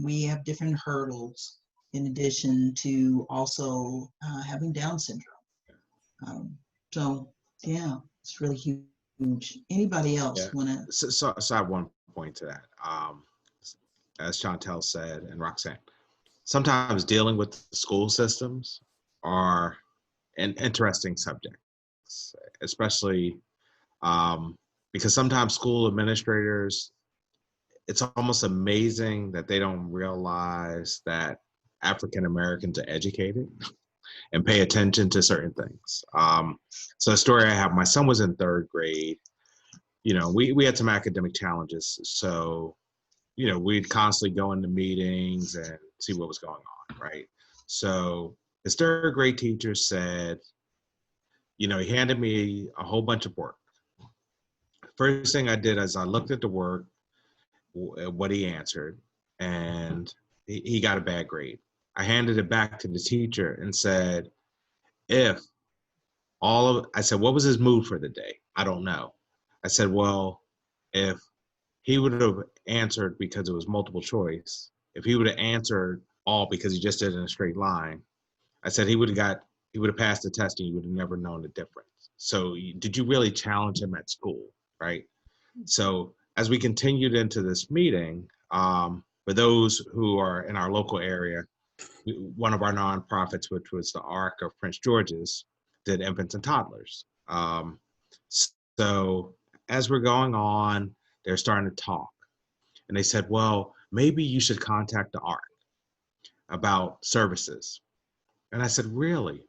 we have different hurdles in addition to also having Down syndrome. So yeah, it's really huge. Anybody else want to? So I have one point to that. As Chantel said, and Roxanne, sometimes dealing with school systems are an interesting subject, especially because sometimes school administrators, it's almost amazing that they don't realize that African Americans are educated and pay attention to certain things. So a story I have, my son was in 3rd grade. We had some academic challenges. So, we'd constantly go into meetings and see what was going on, right? So his 3rd grade teacher said, he handed me a whole bunch of work. First thing I did is I looked at the work, what he answered, and he got a bad grade. I handed it back to the teacher and said, I said, what was his mood for the day? I don't know. I said, well, if he would have answered because it was multiple choice, if he would have answered all because he just did it in a straight line, I said he would have passed the test and you would have never known the difference. So did you really challenge him at school, right? So as we continued into this meeting, for those who are in our local area, one of our nonprofits, which was the ARC of Prince George's, did infants and toddlers. So as we're going on, they're starting to talk. And they said, well, maybe you should contact the ARC about services. And I said, really?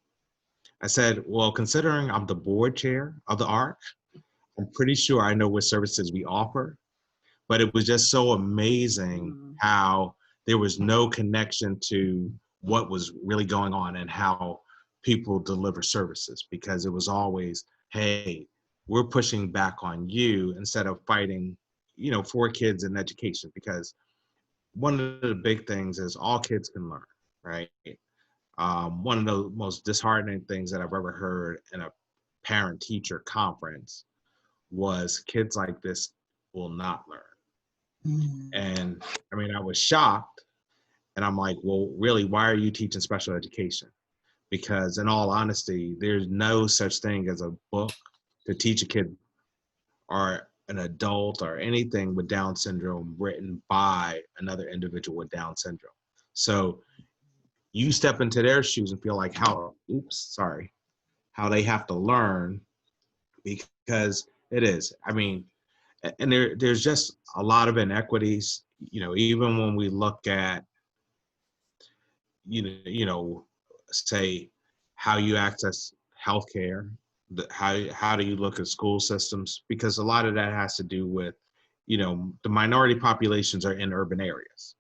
I said, well, considering I'm the board chair of the ARC, I'm pretty sure I know what services we offer. But it was just so amazing how there was no connection to what was really going on and how people deliver services, because it was always, hey, we're pushing back on you instead of fighting, for kids in education, because one of the big things is all kids can learn, right? One of the most disheartening things that I've ever heard in a parent-teacher conference was kids like this will not learn. And I was shocked, and I'm like, well, really, why are you teaching special education? because in all honesty, there's no such thing as a book to teach a kid or an adult or anything with Down syndrome written by another individual with Down syndrome. So you step into their shoes and feel like how they have to learn, because it is. I mean, and there's just a lot of inequities, even when we look at, say how you access healthcare, how do you look at school systems, because a lot of that has to do with, the minority populations are in urban areas.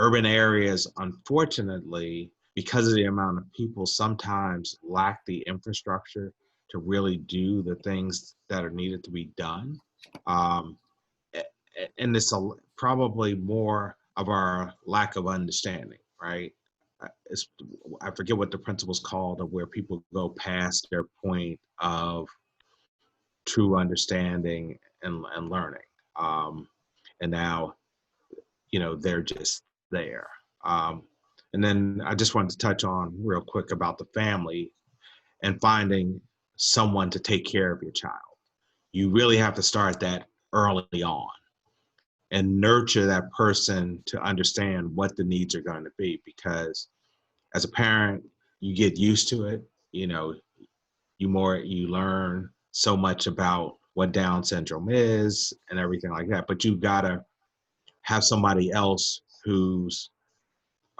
Urban areas, unfortunately, because of the amount of people, sometimes lack the infrastructure to really do the things that are needed to be done. And it's probably more of our lack of understanding, right? I forget what the principle's called, of where people go past their point of true understanding and learning. And now, they're just there. And then I just wanted to touch on real quick about the family and finding someone to take care of your child. You really have to start that early on and nurture that person to understand what the needs are going to be, because as a parent, you get used to it. You learn so much about what Down syndrome is and everything like that, but you gotta have somebody else who's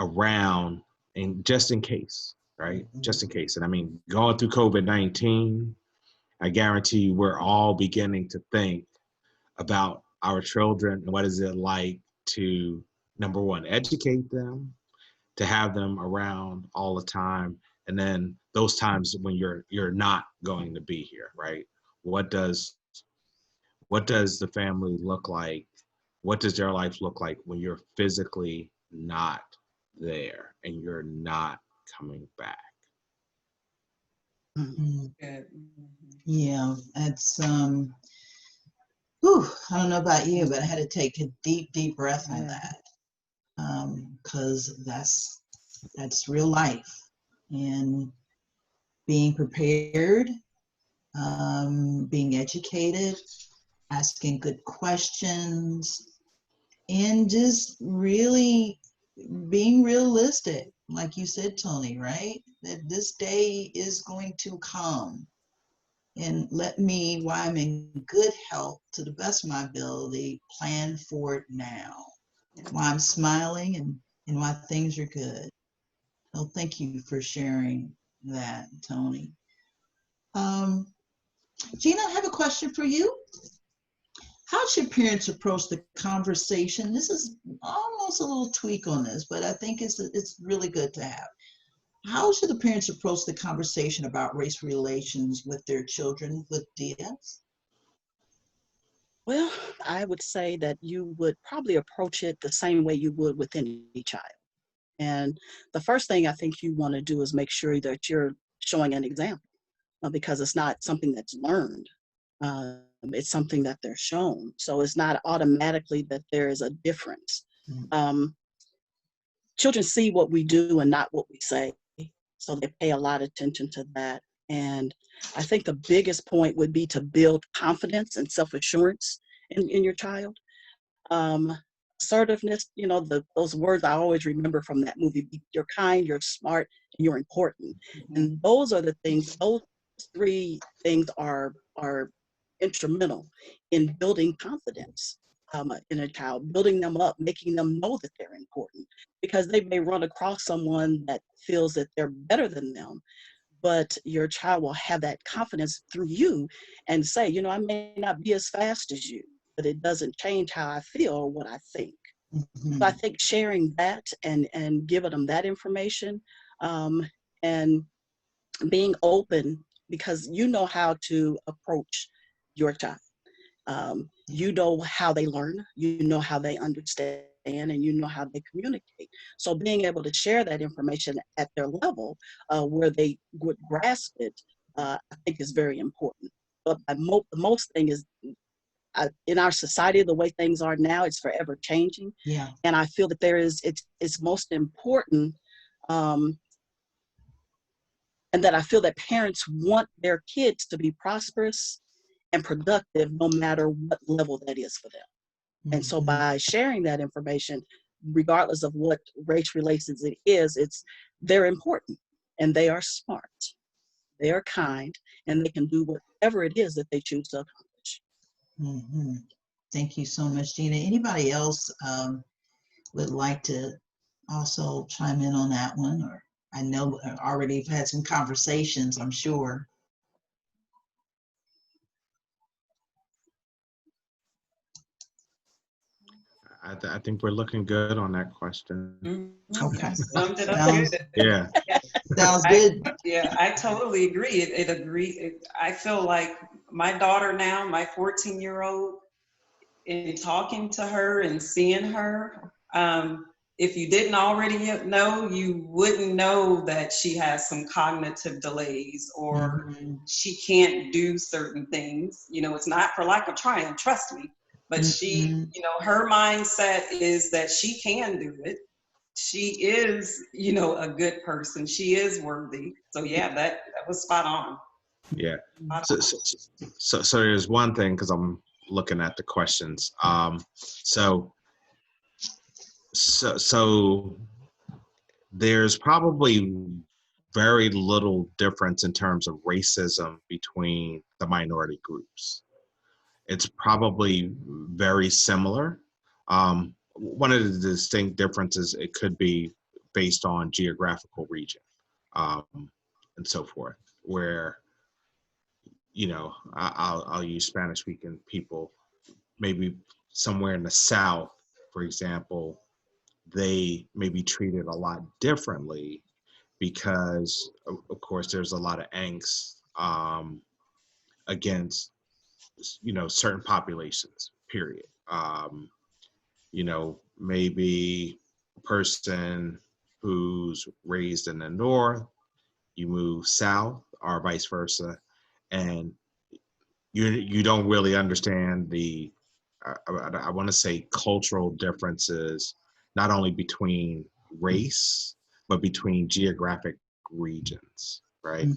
around, and just in case, right? Just in case. And I mean, going through COVID-19, I guarantee you we're all beginning to think about our children and what is it like to, number one, educate them, to have them around all the time, and then those times when you're not going to be here, right? What does the family look like? What does their life look like when you're physically not there and you're not coming back? Yeah, that's whew, I don't know about you, but I had to take a deep breath on that, because that's real life, and being prepared, being educated, asking good questions, and just really being realistic, like you said, Tony, right? That this day is going to come. And let me, while I'm in good health, to the best of my ability, plan for it now. While I'm smiling and while things are good. So thank you for sharing that, Tony. Gina, I have a question for you. How should parents approach the conversation? This is almost a little tweak on this, but I think it's really good to have. How should the parents approach the conversation about race relations with their children with Diaz? Well, I would say that you would probably approach it the same way you would with any child. And the first thing I think you want to do is make sure that you're showing an example, because it's not something that's learned. It's something that they're shown. So it's not automatically that there is a difference. Children see what we do and not what we say. So they pay a lot of attention to that. And I think the biggest point would be to build confidence and self-assurance in your child. Assertiveness, those words I always remember from that movie: you're kind, you're smart, and you're important. And those are the things, those three things are instrumental in building confidence in a child, building them up, making them know that they're important, because they may run across someone that feels that they're better than them, but your child will have that confidence through you and say, I may not be as fast as you, but it doesn't change how I feel or what I think. So I think sharing that and giving them that information, and being open, because you know how to approach your child. You know how they learn, you know how they understand, and you know how they communicate. So being able to share that information at their level, where they would grasp it, I think is very important. But the most thing is, in our society, the way things are now, it's forever changing. Yeah. And I feel that it's most important and that I feel that parents want their kids to be prosperous and productive no matter what level that is for them. And so by sharing that information, regardless of what race relations it is, they're important and they are smart, they are kind, and they can do whatever it is that they choose to accomplish. Mm-hmm. Thank you so much, Gina. Anybody else would like to also chime in on that one? Or I know already you've had some conversations, I'm sure. I think we're looking good on that question. Okay. Summed it up Sounds, good. Yeah. sounds good. Yeah, I totally agree. I feel like my daughter now, my 14-year-old, in talking to her and seeing her, if you didn't already know, you wouldn't know that she has some cognitive delays or she can't do certain things. You know, it's not for lack of trying, trust me. But she, you know, her mindset is that she can do it. She is, you know, a good person. She is worthy. So yeah, that was spot on. Yeah. So there's one thing, because I'm looking at the questions. So there's probably very little difference in terms of racism between the minority groups. It's probably very similar. One of the distinct differences, it could be based on geographical region, and so forth, where, you know, I'll use Spanish speaking people, maybe somewhere in the South, for example, they may be treated a lot differently because of course there's a lot of angst against, you know, certain populations, period. You know, maybe a person who's raised in the North, you move South or vice versa, and you don't really understand the, I want to say, cultural differences, not only between race, but between geographic regions, right?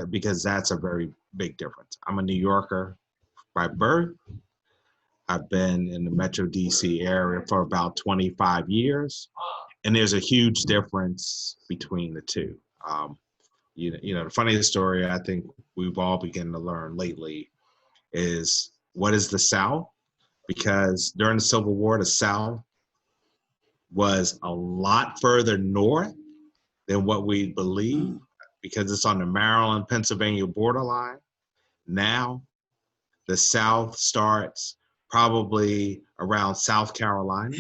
Because that's a very big difference. I'm a New Yorker by birth. I've been in the Metro DC area for about 25 years, and there's a huge difference between the two. You know, the funniest story I think we've all begun to learn lately is, what is the South? Because during the Civil War, the South was a lot further north than what we believe, because it's on the Maryland-Pennsylvania borderline. Now, the South starts probably around South Carolina.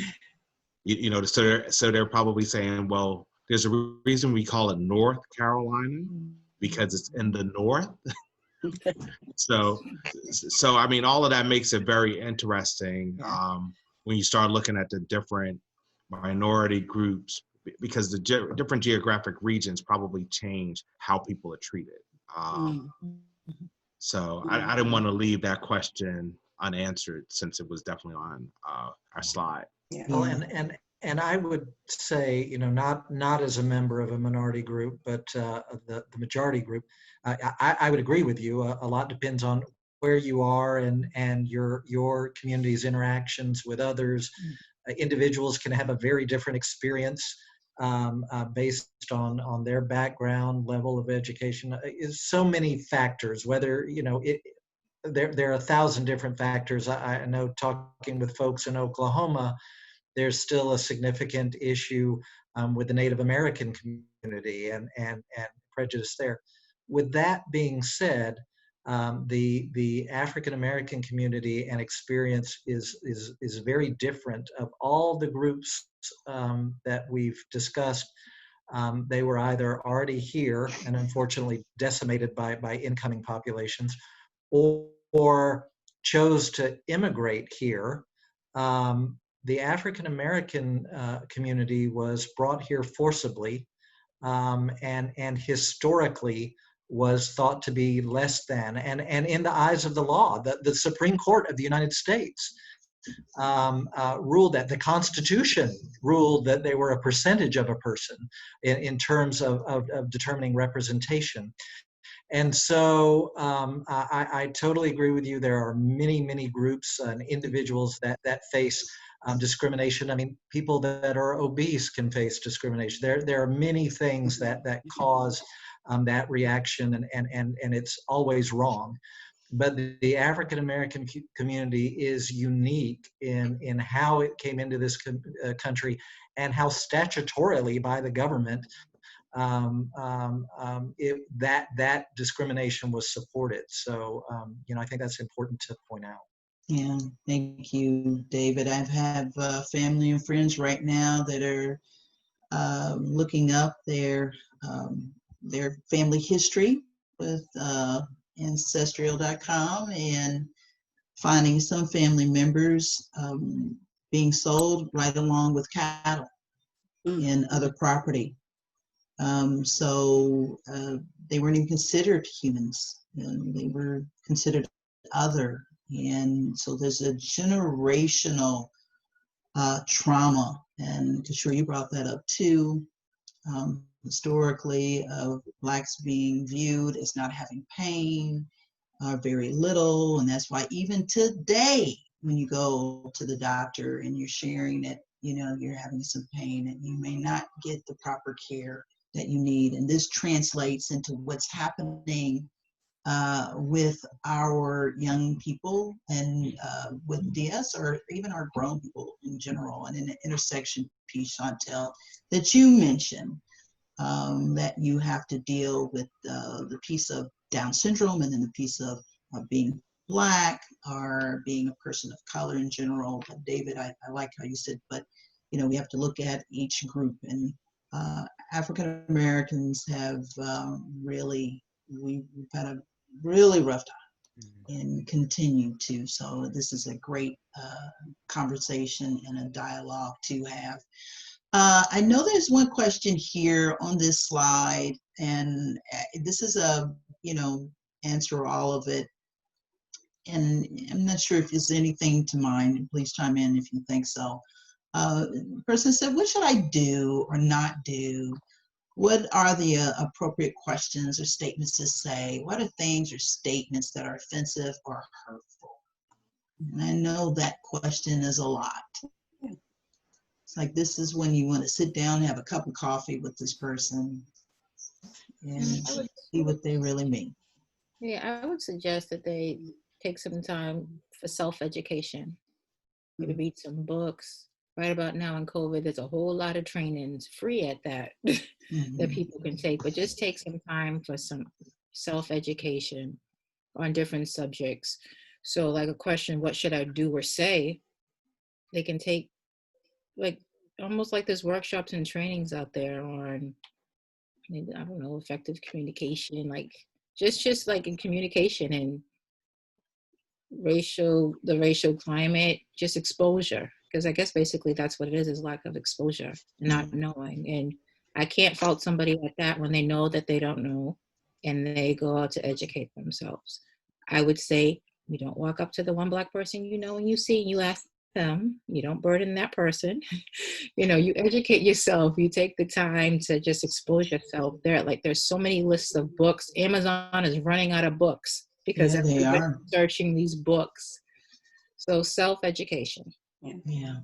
You know, so they're probably saying, well, there's a reason we call it North Carolina, because it's in the north. So I mean, all of that makes it very interesting when you start looking at the different minority groups, because the different geographic regions probably change how people are treated. So I didn't want to leave that question unanswered, since it was definitely on our slide. Well, and I would say, you know, not as a member of a minority group, but the majority group, I would agree with you. A lot depends on where you are and your community's interactions with others. Individuals can have a very different experience based on their background, level of education. Is so many factors. Whether, you know, there are 1,000 different factors. I know, talking with folks in Oklahoma, there's still a significant issue with the Native American community and prejudice there. With that being said, the African American community and experience is very different. Of all the groups that we've discussed, they were either already here and unfortunately decimated by incoming populations, or chose to immigrate here. The African American community was brought here forcibly, and historically was thought to be less than, and in the eyes of the law, the Supreme Court of the United States ruled that. The Constitution ruled that they were a percentage of a person in terms of determining representation. And so I totally agree with you. There are many, many groups and individuals that face discrimination. I mean, people that are obese can face discrimination. There are many things that cause that reaction, and it's always wrong. But the African American community is unique in how it came into this country, and how statutorily by the government that discrimination was supported. So I think that's important to point out. Yeah, thank you, David. I have family and friends right now that are looking up their family history with ancestral.com and finding some family members being sold right along with cattle and other property. So they weren't even considered humans. They were considered other. And so there's a generational trauma. And Kishore, you brought that up too. Historically, of Blacks being viewed as not having pain, very little. And that's why even today, when you go to the doctor and you're sharing that, you're having some pain and you may not get the proper care that you need. And this translates into what's happening with our young people and with Diaz, or even our grown people in general. And in the intersection piece, Chantel, that you mentioned, that you have to deal with the piece of Down syndrome, and then the piece of being Black or being a person of color in general. But David, I like how you said, but we have to look at each group. And African Americans have we've had a really rough time and continue to. So this is a great conversation and a dialogue to have. I know there's one question here on this slide, and this is answer all of it. And I'm not sure if there's anything to mind. Please chime in if you think so. The person said, what should I do or not do? What are the appropriate questions or statements to say? What are things or statements that are offensive or hurtful? And I know that question is a lot. It's like, this is when you want to sit down and have a cup of coffee with this person and see what they really mean. Yeah, I would suggest that they take some time for self-education. Maybe read some books. Right about now in COVID, there's a whole lot of trainings free at that that people can take, but just take some time for some self-education on different subjects. So like a question, what should I do or say? They can take almost like there's workshops and trainings out there on, I don't know, effective communication, like just like in communication and the racial climate, just exposure. Because I guess basically that's what it is lack of exposure, not knowing. And I can't fault somebody like that when they know that they don't know and they go out to educate themselves. I would say you don't walk up to the one Black person you know and you see and you ask them. You don't burden that person. You educate yourself. You take the time to just expose yourself. There's so many lists of books. Amazon is running out of books because everybody's searching these books. So self-education. Yeah,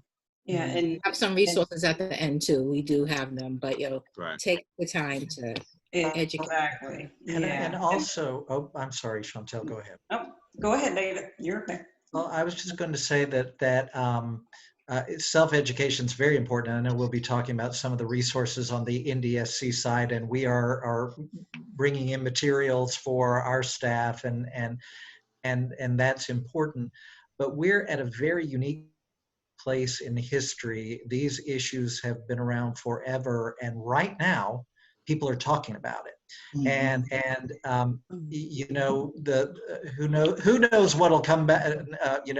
and have some resources at the end too. We do have them, but take the time to educate. Exactly. And also, I'm sorry, Chantel, go ahead. Oh, go ahead, David. You're there. Well, I was just going to say that self-education is very important. I know we'll be talking about some of the resources on the Ndsc side, and we are bringing in materials for our staff, and that's important. But we're at a very unique place in history. These issues have been around forever, and right now people are talking about it. And who knows what'll come back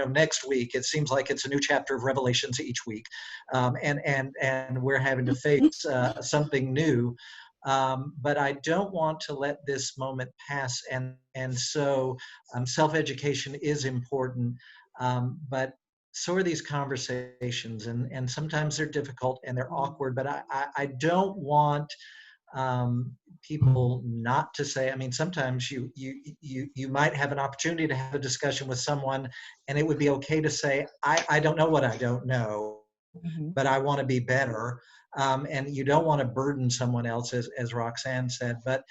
next week. It seems like it's a new chapter of Revelations each week, and we're having to face something new. But I don't want to let this moment pass, and so self-education is important, but so are these conversations, and sometimes they're difficult and they're awkward, but I don't want people not to say. I mean, sometimes you might have an opportunity to have a discussion with someone, and it would be okay to say, I don't know what I don't know, but I want to be better. And you don't want to burden someone else, as Roxanne said. But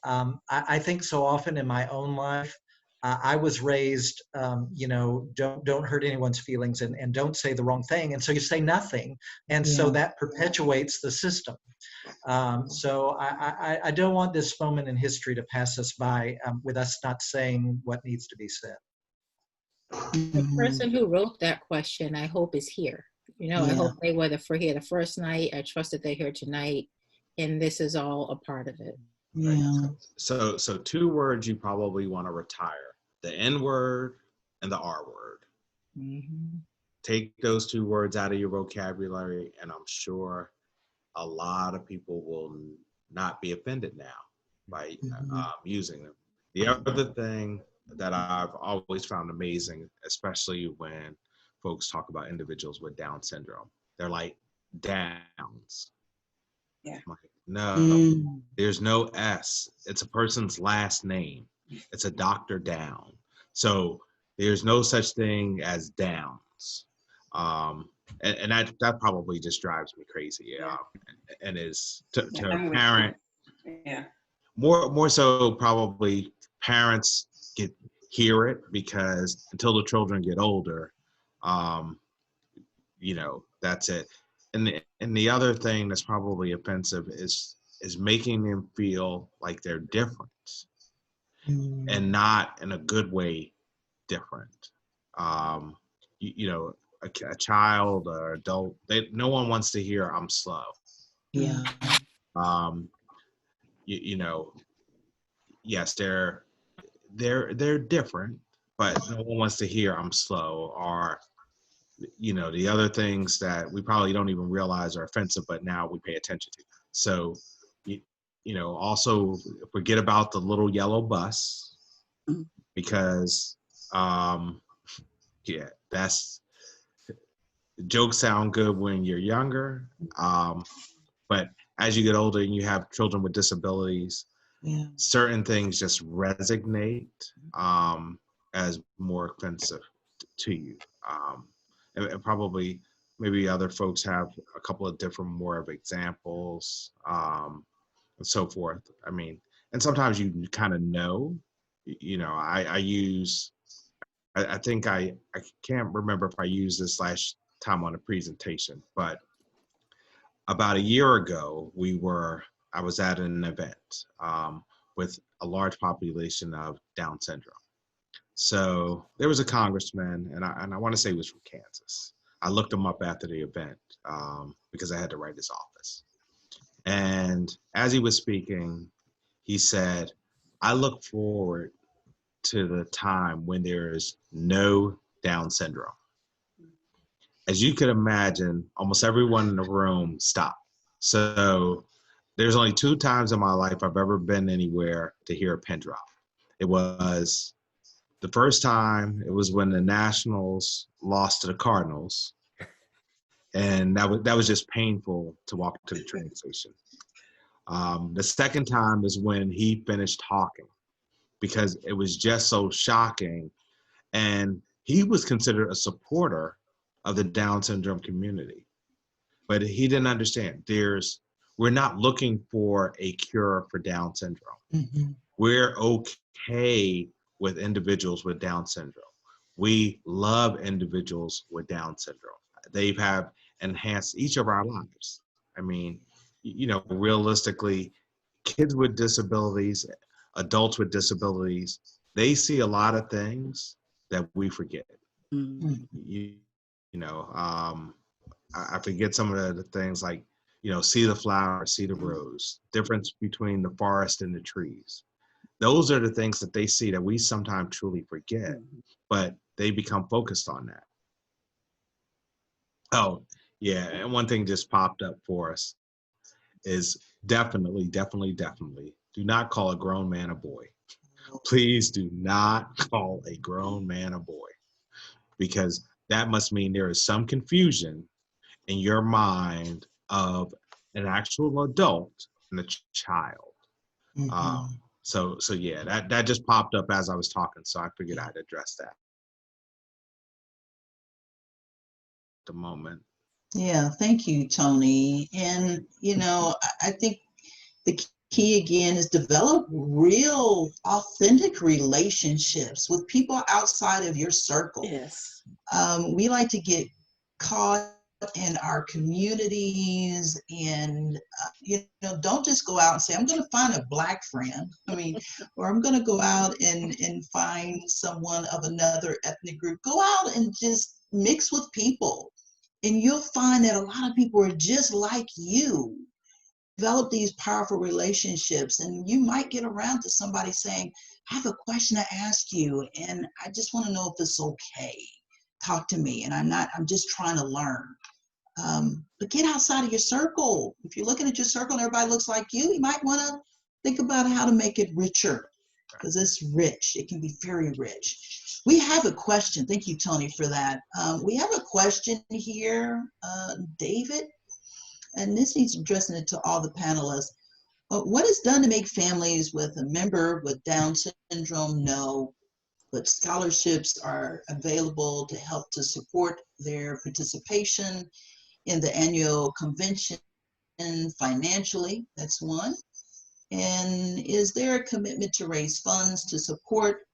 I think so often in my own life, I was raised, don't hurt anyone's feelings, and don't say the wrong thing, and so you say nothing, and so that perpetuates the system. So I don't want this moment in history to pass us by with us not saying what needs to be said. The person who wrote that question, I hope, is here. I hope they were here the first night. I trust that they're here tonight, and this is all a part of it. Yeah. So two words you probably want to retire: the N word and the R word. Take those two words out of your vocabulary, and I'm sure a lot of people will not be offended now by using them. The other thing that I've always found amazing, especially when folks talk about individuals with Down syndrome, they're like, Downs. Yeah. I'm like, no, there's no S. It's a person's last name. It's a Dr. Down. So there's no such thing as Downs. And that probably just drives me crazy. And is to a parent. Yeah. More so probably parents hear it, because until the children get older, that's it. And the other thing that's probably offensive is making them feel like they're different, and not in a good way different. A child or adult, no one wants to hear I'm slow. Yeah. Yes, they're different, but no one wants to hear I'm slow, or the other things that we probably don't even realize are offensive, but now we pay attention to. So, also forget about the little yellow bus, because, that's, jokes sound good when you're younger, but as you get older and you have children with disabilities, certain things just resonate as more offensive to you. And probably maybe other folks have a couple of different more of examples, and so forth. I mean, and sometimes you kind of know, I think I can't remember if I used this last time on a presentation, but about a year ago, I was at an event with a large population of Down syndrome. So there was a congressman, and I want to say he was from Kansas. I looked him up after the event because I had to write his office. And as he was speaking, he said, I look forward to the time when there is no Down syndrome. As you could imagine, almost everyone in the room stopped. So there's only 2 times in my life I've ever been anywhere to hear a pin drop. It was the first time, it was when the Nationals lost to the Cardinals. And that was just painful to walk to the train station. The second time is when he finished talking, because it was just so shocking. And he was considered a supporter of the Down syndrome community. But he didn't understand. We're not looking for a cure for Down syndrome. We're okay with individuals with Down syndrome. We love individuals with Down syndrome. They have enhanced each of our lives. I mean, realistically, kids with disabilities, adults with disabilities, they see a lot of things that we forget. I forget some of the things like, see the flower, see the rose, difference between the forest and the trees. Those are the things that they see that we sometimes truly forget, but they become focused on that. Oh, yeah, and one thing just popped up for us is definitely do not call a grown man a boy. Please do not call a grown man a boy, because that must mean there is some confusion in your mind of an actual adult and a child. Mhm. So yeah, that just popped up as I was talking, so I figured I'd address that at the moment. Yeah, thank you, Tony. And, I think the key again is develop real, authentic relationships with people outside of your circle. Yes. We like to get caught in our communities and, don't just go out and say, I'm going to find a Black friend. I mean, or I'm going to go out and find someone of another ethnic group. Go out and just mix with people. And you'll find that a lot of people are just like you. Develop these powerful relationships, and you might get around to somebody saying, I have a question to ask you, and I just want to know if it's okay. Talk to me, and I'm just trying to learn. But get outside of your circle. If you're looking at your circle and everybody looks like you might want to think about how to make it richer, because it's rich. It can be very rich. We have a question. Thank you, Tony, for that. We have a question here, David, and this needs addressing it to all the panelists. What is done to make families with a member with Down syndrome know, but scholarships are available to help to support their participation in the annual convention financially? That's one. And is there a commitment to raise funds to support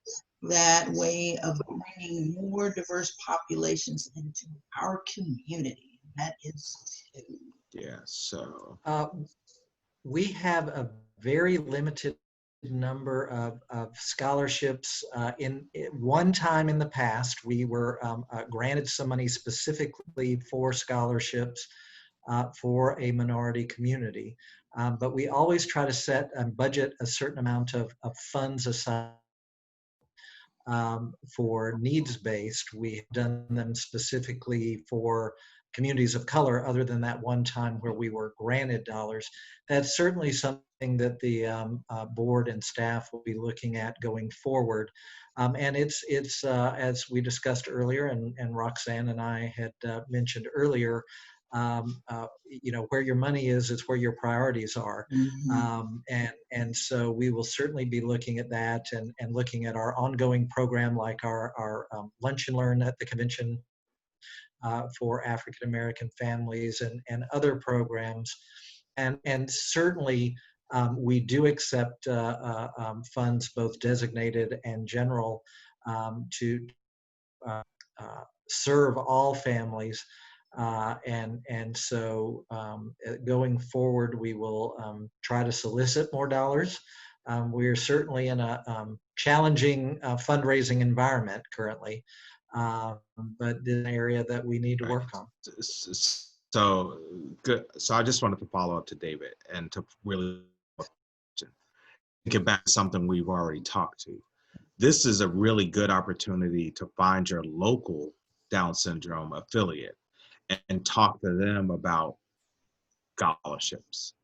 that way of bringing more diverse populations into our community? That is two. Yeah, so We have a very limited number of scholarships. In one time in the past, we were granted some money specifically for scholarships for a minority community. But we always try to set and budget a certain amount of funds aside for needs-based. We've done them specifically for communities of color, other than that one time where we were granted dollars. That's certainly something that the board and staff will be looking at going forward. And it's as we discussed earlier, and Roxanne and I had mentioned earlier, where your money is where your priorities are. And so we will certainly be looking at that and looking at our ongoing program, like our Lunch and Learn at the convention for African American families, and other programs. And certainly we do accept funds, both designated and general, to serve all families. And so going forward, we will try to solicit more dollars. We're certainly in a challenging fundraising environment currently, but it's an area that we need to work on. So good. So I just wanted to follow up to David and to really get back to something we've already talked to. This is a really good opportunity to find your local Down syndrome affiliate and talk to them about scholarships,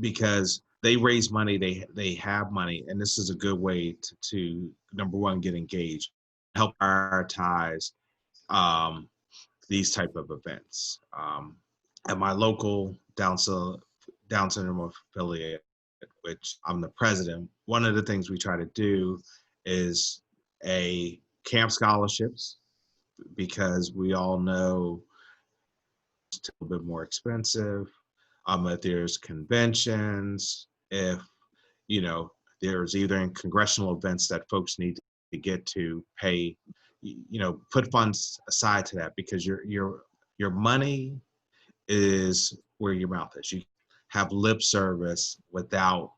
because they raise money, they have money, and this is a good way to number one, get engaged, help prioritize these type of events. At my local Down syndrome affiliate, which I'm the president, one of the things we try to do is camp scholarships, because we all know it's a little bit more expensive. If there's conventions, if there's either in congressional events that folks need to get to pay, put funds aside to that, because your money is where your mouth is. You have lip service without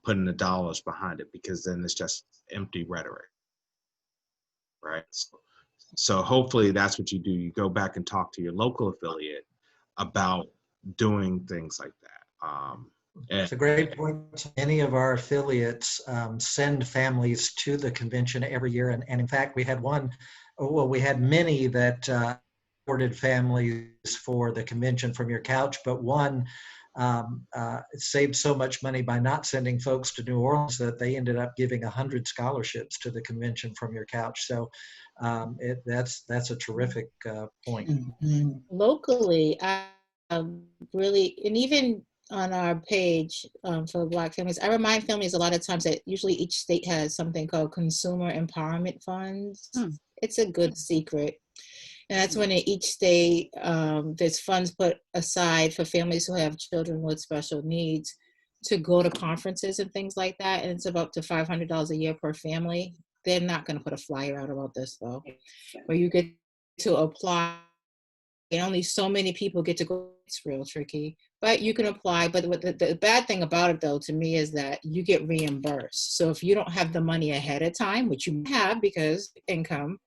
putting the dollars behind it, because then it's just empty rhetoric, right? So hopefully that's what you do. You go back and talk to your local affiliate about doing things like that. It's a great point. Many of our affiliates send families to the convention every year. And in fact, we had many that supported families for the convention from your couch, but one saved so much money by not sending folks to New Orleans that they ended up giving 100 scholarships to the convention from your couch. So that's a terrific point. Mhm. Locally, I really, and even on our page for Black families, I remind families a lot of times that usually each state has something called consumer empowerment funds. It's a good secret. And that's when in each state, there's funds put aside for families who have children with special needs to go to conferences and things like that. And it's about up to $500 a year per family. They're not going to put a flyer out about this though, where you get to apply. And only so many people get to go. It's real tricky, but you can apply. But what the bad thing about it though, to me, is that you get reimbursed. So if you don't have the money ahead of time, which you have because income,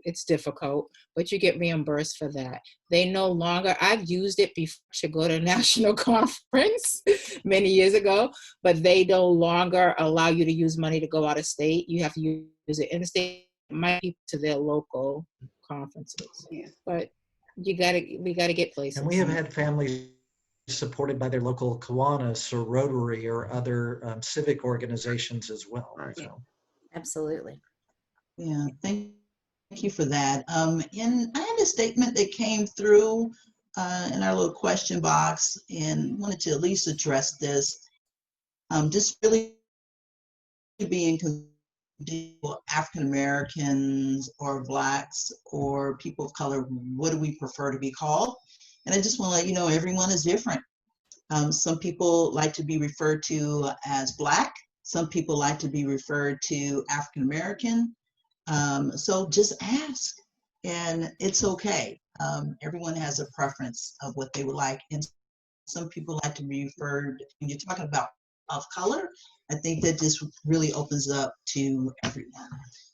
it's difficult, but you get reimbursed for that. They no longer, I've used it before to go to a national conference many years ago, but they no longer allow you to use money to go out of state. You have to use it in the state, it might be to their local conferences. Yeah. But we gotta get places. And we have had families supported by their local Kiwanis or Rotary or other civic organizations as well. Right. So. Absolutely. Yeah, thank you for that. And I had a statement that came through in our little question box and wanted to at least address this. Just really being African Americans or Blacks or people of color, what do we prefer to be called? And I just want to let you know, everyone is different. Some people like to be referred to as Black. Some people like to be referred to African American. So just ask, and it's okay. Everyone has a preference of what they would like. And some people like to be referred, when you're talking about of color, I think that just really opens up to everyone.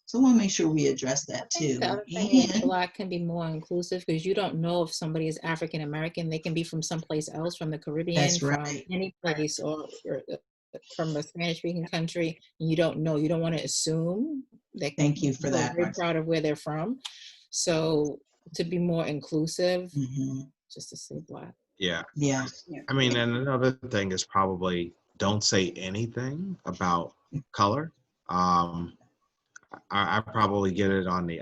So I want to make sure we address that too. The other thing is Black can be more inclusive because you don't know if somebody is African American. They can be from someplace else, from the Caribbean, That's right. from any place, or from a Spanish-speaking country, and you don't know. You don't want to assume. Thank you for that. Very proud of where they're from. So to be more inclusive, just to say Black. Yeah. Yeah. I mean, and another thing is probably don't say anything about color. I probably get it on the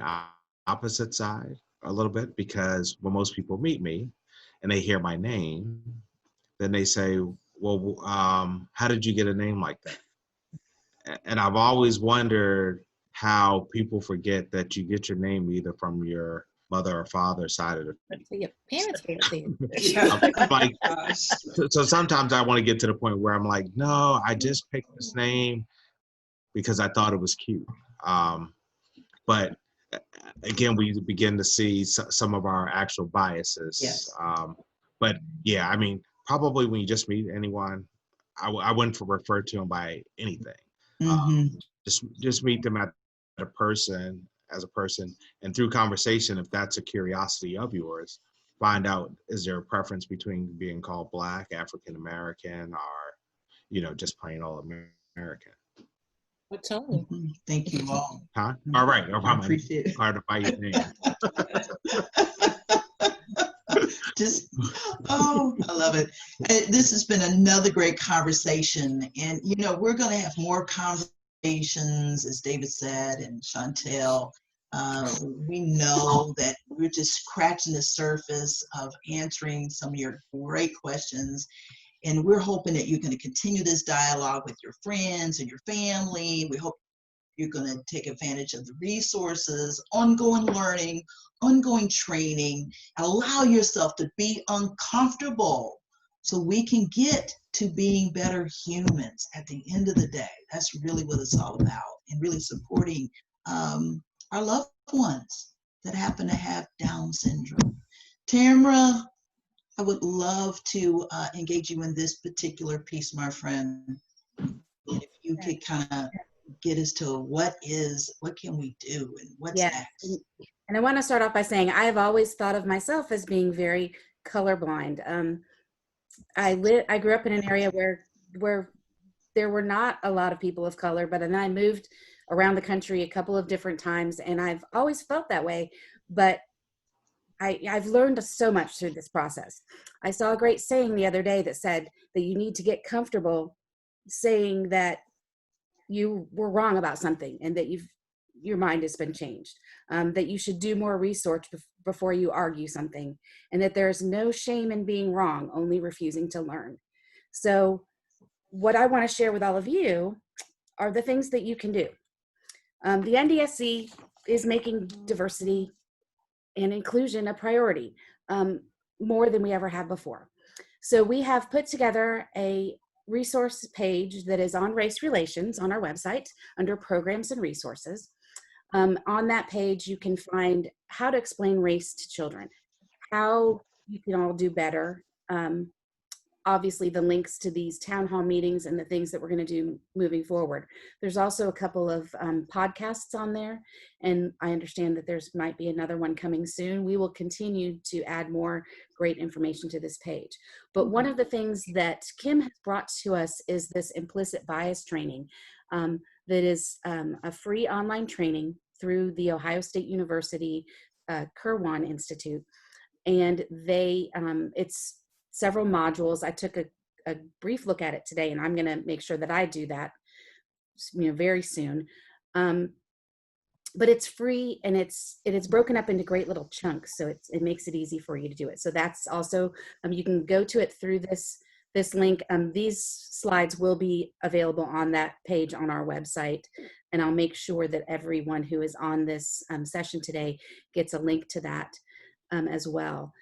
opposite side a little bit, because when most people meet me and they hear my name, then they say, well, how did you get a name like that? And I've always wondered how people forget that you get your name either from your mother or father's side of the family. So your parents gave it to you. Like, so sometimes I want to get to the point where I'm like, no, I just picked this name because I thought it was cute. But again, we begin to see some of our actual biases. Yes. But yeah, I mean, probably when you just meet anyone, I wouldn't refer to them by anything. Just meet them as a person, and through conversation, if that's a curiosity of yours, find out, is there a preference between being called Black, African American, or just plain old American? Well, Tony. Thank you all. Huh? All right. No problem. I appreciate it. Clarify your name. I love it. This has been another great conversation, and we're going to have more conversations, as David said, and Chantel. We know that we're just scratching the surface of answering some of your great questions, and we're hoping that you're going to continue this dialogue with your friends and your family. We hope you're going to take advantage of the resources, ongoing learning, ongoing training, and allow yourself to be uncomfortable so we can get to being better humans at the end of the day. That's really what it's all about, and really supporting our loved ones that happen to have Down syndrome. Tamara, I would love to engage you in this particular piece, my friend. If you could kind of get us to what can we do and what's next? And I want to start off by saying I've always thought of myself as being very colorblind. I grew up in an area where there were not a lot of people of color, but then I moved around the country a couple of different times, and I've always felt that way. But I've learned so much through this process. I saw a great saying the other day that said that you need to get comfortable saying that you were wrong about something and that your mind has been changed, that you should do more research before you argue something, and that there's no shame in being wrong, only refusing to learn. So what I want to share with all of you are the things that you can do. The NDSC is making diversity and inclusion a priority, more than we ever have before. So we have put together a resource page that is on race relations on our website under programs and resources. On that page, you can find how to explain race to children, how you can all do better. Obviously the links to these town hall meetings and the things that we're going to do moving forward. There's also a couple of podcasts on there, and I understand that there's might be another one coming soon. We will continue to add more great information to this page. But one of the things that Kim has brought to us is this implicit bias training that is a free online training through the Ohio State University Kirwan Institute. And it's several modules. I took a brief look at it today, and I'm going to make sure that I do that, very soon. But it's free, and it's broken up into great little chunks, so it makes it easy for you to do it. So that's also you can go to it through this link. These slides will be available on that page on our website, and I'll make sure that everyone who is on this session today gets a link to that as well.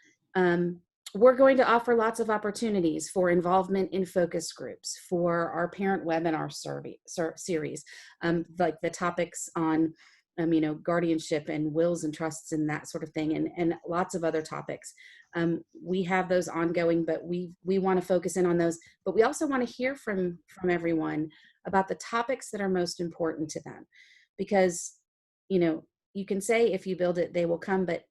We're going to offer lots of opportunities for involvement in focus groups, for our parent webinar series, like the topics on guardianship and wills and trusts and that sort of thing, and lots of other topics. We have those ongoing, but we want to focus in on those. But we also want to hear from everyone about the topics that are most important to them, because you can say if you build it, they will come, but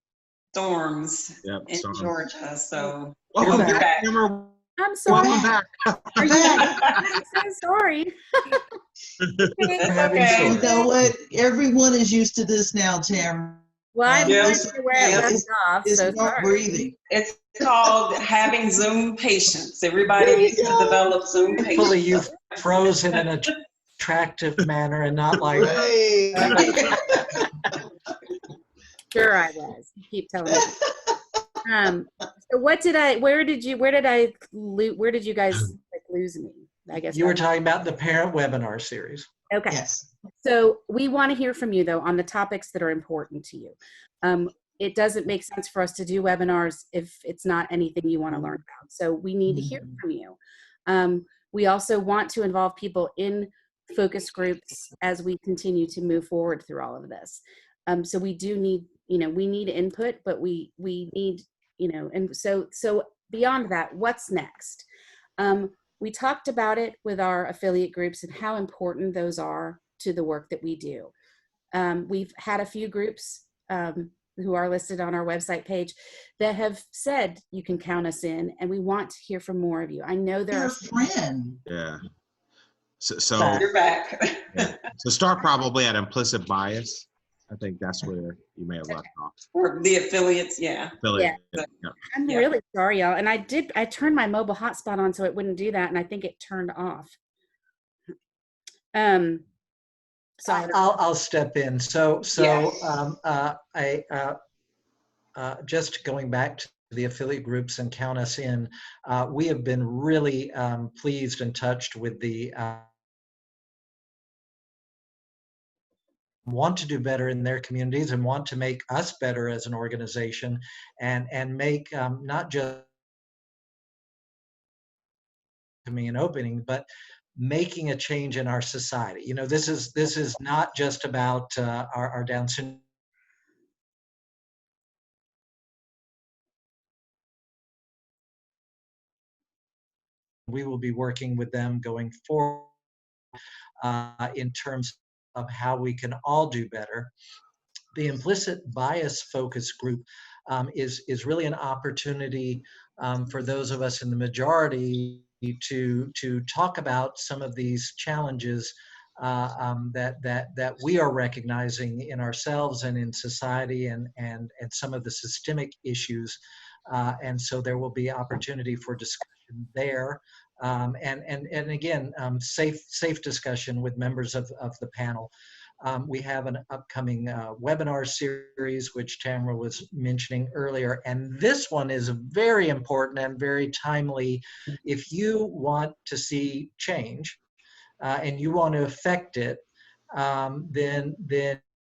storms in storms. Georgia. So Welcome you're back. back. I'm sorry. Welcome back. I'm so sorry. It's having okay. You know what? Everyone is used to this now, Tamara. Well, I'm Yeah. not sure where it left off, It's so not sorry. breathing. It's called having Zoom patience. Everybody needs to develop Zoom patience. Hopefully you've frozen in an attractive manner and not like, Right. Sure I was. You keep telling me. So where did you guys lose me? I guess you were talking about the parent webinar series. okay. Yes. So we want to hear from you though on the topics that are important to you. It doesn't make sense for us to do webinars if it's not anything you want to learn about. So we need to hear from you. We also want to involve people in focus groups as we continue to move forward through all of this. So we do need, we need input, but we need, and so beyond that, what's next? We talked about it with our affiliate groups and how important those are to the work that we do. We've had a few groups who are listed on our website page that have said you can count us in, and we want to hear from more of you. I know there You're are a friend. Yeah. So You're back. yeah. So start probably at implicit bias. I think that's where you may have left off. For the affiliates, yeah. Affiliate. Yeah. Yeah. I'm really sorry, y'all. And I turned my mobile hotspot on so it wouldn't do that, and I think it turned off. So I'll step in. So Yeah. Just going back to the affiliate groups and count us in, we have been really pleased and touched with the want to do better in their communities and want to make us better as an organization, and make not just an opening, but making a change in our society. This is not just about our Down syndrome. We will be working with them going forward in terms of how we can all do better. The implicit bias focus group is really an opportunity for those of us in the majority to talk about some of these challenges that we are recognizing in ourselves and in society, and some of the systemic issues. And so there will be opportunity for discussion there. And again, safe discussion with members of the panel. We have an upcoming webinar series, which Tamara was mentioning earlier, and this one is very important and very timely. If you want to see change and you want to affect it, then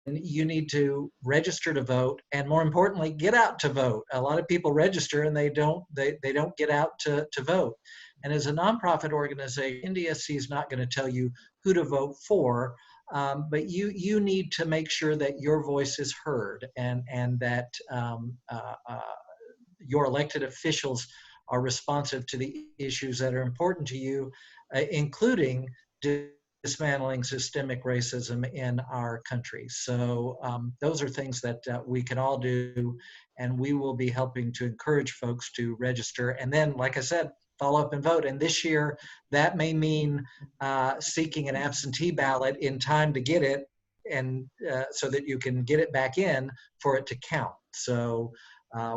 you need to register to vote, and more importantly, get out to vote. A lot of people register and they don't get out to vote. And as a nonprofit organization, Ndsc is not going to tell you who to vote for, but you need to make sure that your voice is heard, and that your elected officials are responsive to the issues that are important to you, including dismantling systemic racism in our country. So those are things that we can all do, and we will be helping to encourage folks to register. And then, like I said, follow up and vote. And this year, that may mean seeking an absentee ballot in time to get it, and so that you can get it back in for it to count. So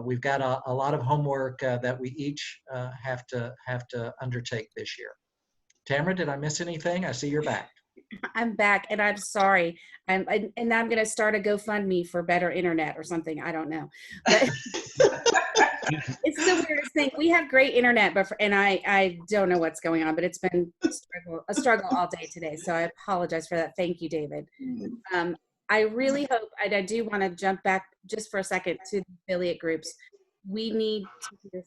we've got a lot of homework that we each have to undertake this year. Tamara, did I miss anything? I see you're back. I'm back, and I'm sorry. And now I'm going to start a GoFundMe for better internet or something. I don't know. But it's the weirdest thing. We have great internet, but and I don't know what's going on, but it's been a struggle all day today. So I apologize for that. Thank you, David. I really hope, and I do want to jump back just for a second to the affiliate groups. We need to hear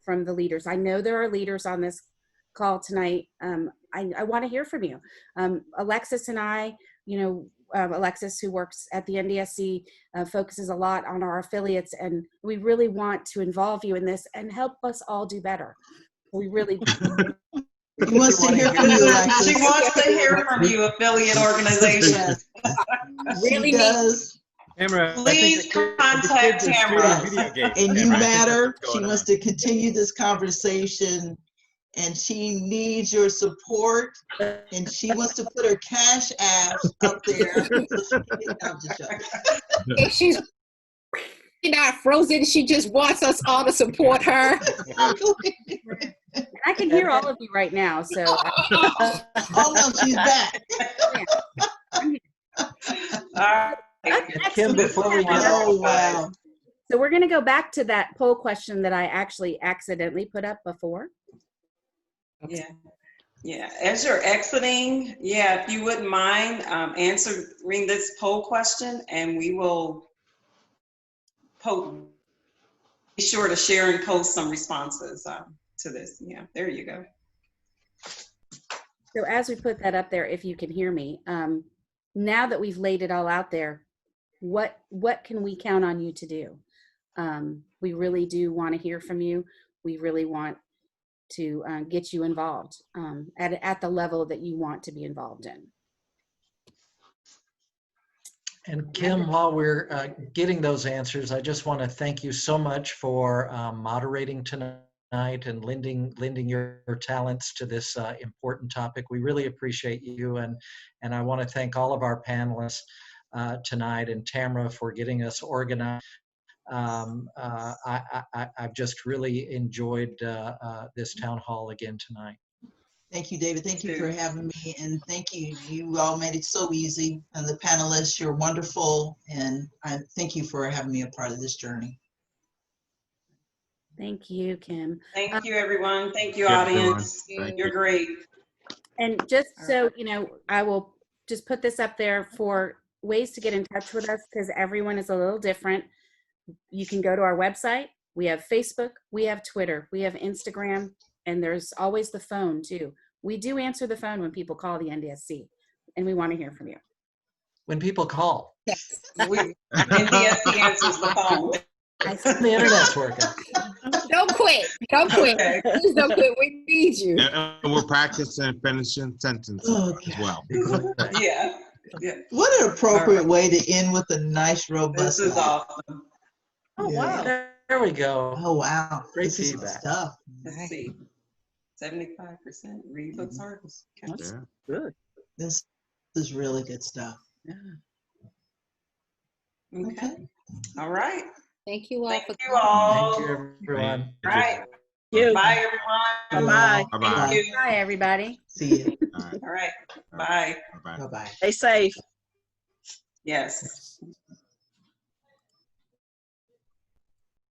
from the leaders. I know there are leaders on this call tonight. I want to hear from you. Alexis and I, Alexis, who works at the Ndsc, focuses a lot on our affiliates, and we really want to involve you in this and help us all do better. We really do. He wants to hear from you, Alexis. She wants to hear from you, affiliate organization. Really She does. Tamara, Please contact Tamara. And you matter. She wants to continue this conversation, and she needs your support, and she wants to put her cash apps up there. I'm just joking. If she's not frozen, she just wants us all to support her. I can hear all of you right now. So. Oh no, she's back. Kim, before we Oh wow. So we're going to go back to that poll question that I actually accidentally put up before. Yeah. As you're exiting, if you wouldn't mind answering this poll question, and we will be sure to share and post some responses to this. Yeah, there you go. So as we put that up there, if you can hear me, now that we've laid it all out there, what can we count on you to do? We really do want to hear from you. We really want to get you involved at the level that you want to be involved in. And Kim, while we're getting those answers, I just want to thank you so much for moderating tonight and lending your talents to this important topic. We really appreciate you, and I want to thank all of our panelists tonight, and Tamara for getting us organized. I've just really enjoyed this town hall again tonight. Thank you, David. Thank you for having me, and thank you. You all made it so easy, and the panelists, you're wonderful, and I thank you for having me a part of this journey. Thank you, Kim. Thank you, everyone. Thank you, audience. You're great. And just so you know, I will just put this up there for ways to get in touch with us, because everyone is a little different. You can go to our website. We have Facebook, we have Twitter, we have Instagram, and there's always the phone too. We do answer the phone when people call the Ndsc, and we want to hear from you. When people call. Yes. Ndsc answers the phone. The internet's working. Don't quit. Don't quit. Okay. Please don't quit. We need you. And we're practicing finishing sentences as well. Yeah. What an appropriate way to end with a nice, robust. This is awesome. Oh, wow. There we go. Oh, wow. Great this is feedback. Stuff. Let's see. 75% read books, articles. That's Yeah. good. This This is really good stuff. Yeah. Okay. Okay. All right. Thank you all Thank for you coming. all. Thank you, everyone. All right. You. Bye, everyone. Bye. Bye-bye. Thank you. Bye, everybody. See you. All right. All right. Bye. Bye-bye. Bye-bye. Stay safe. Yes.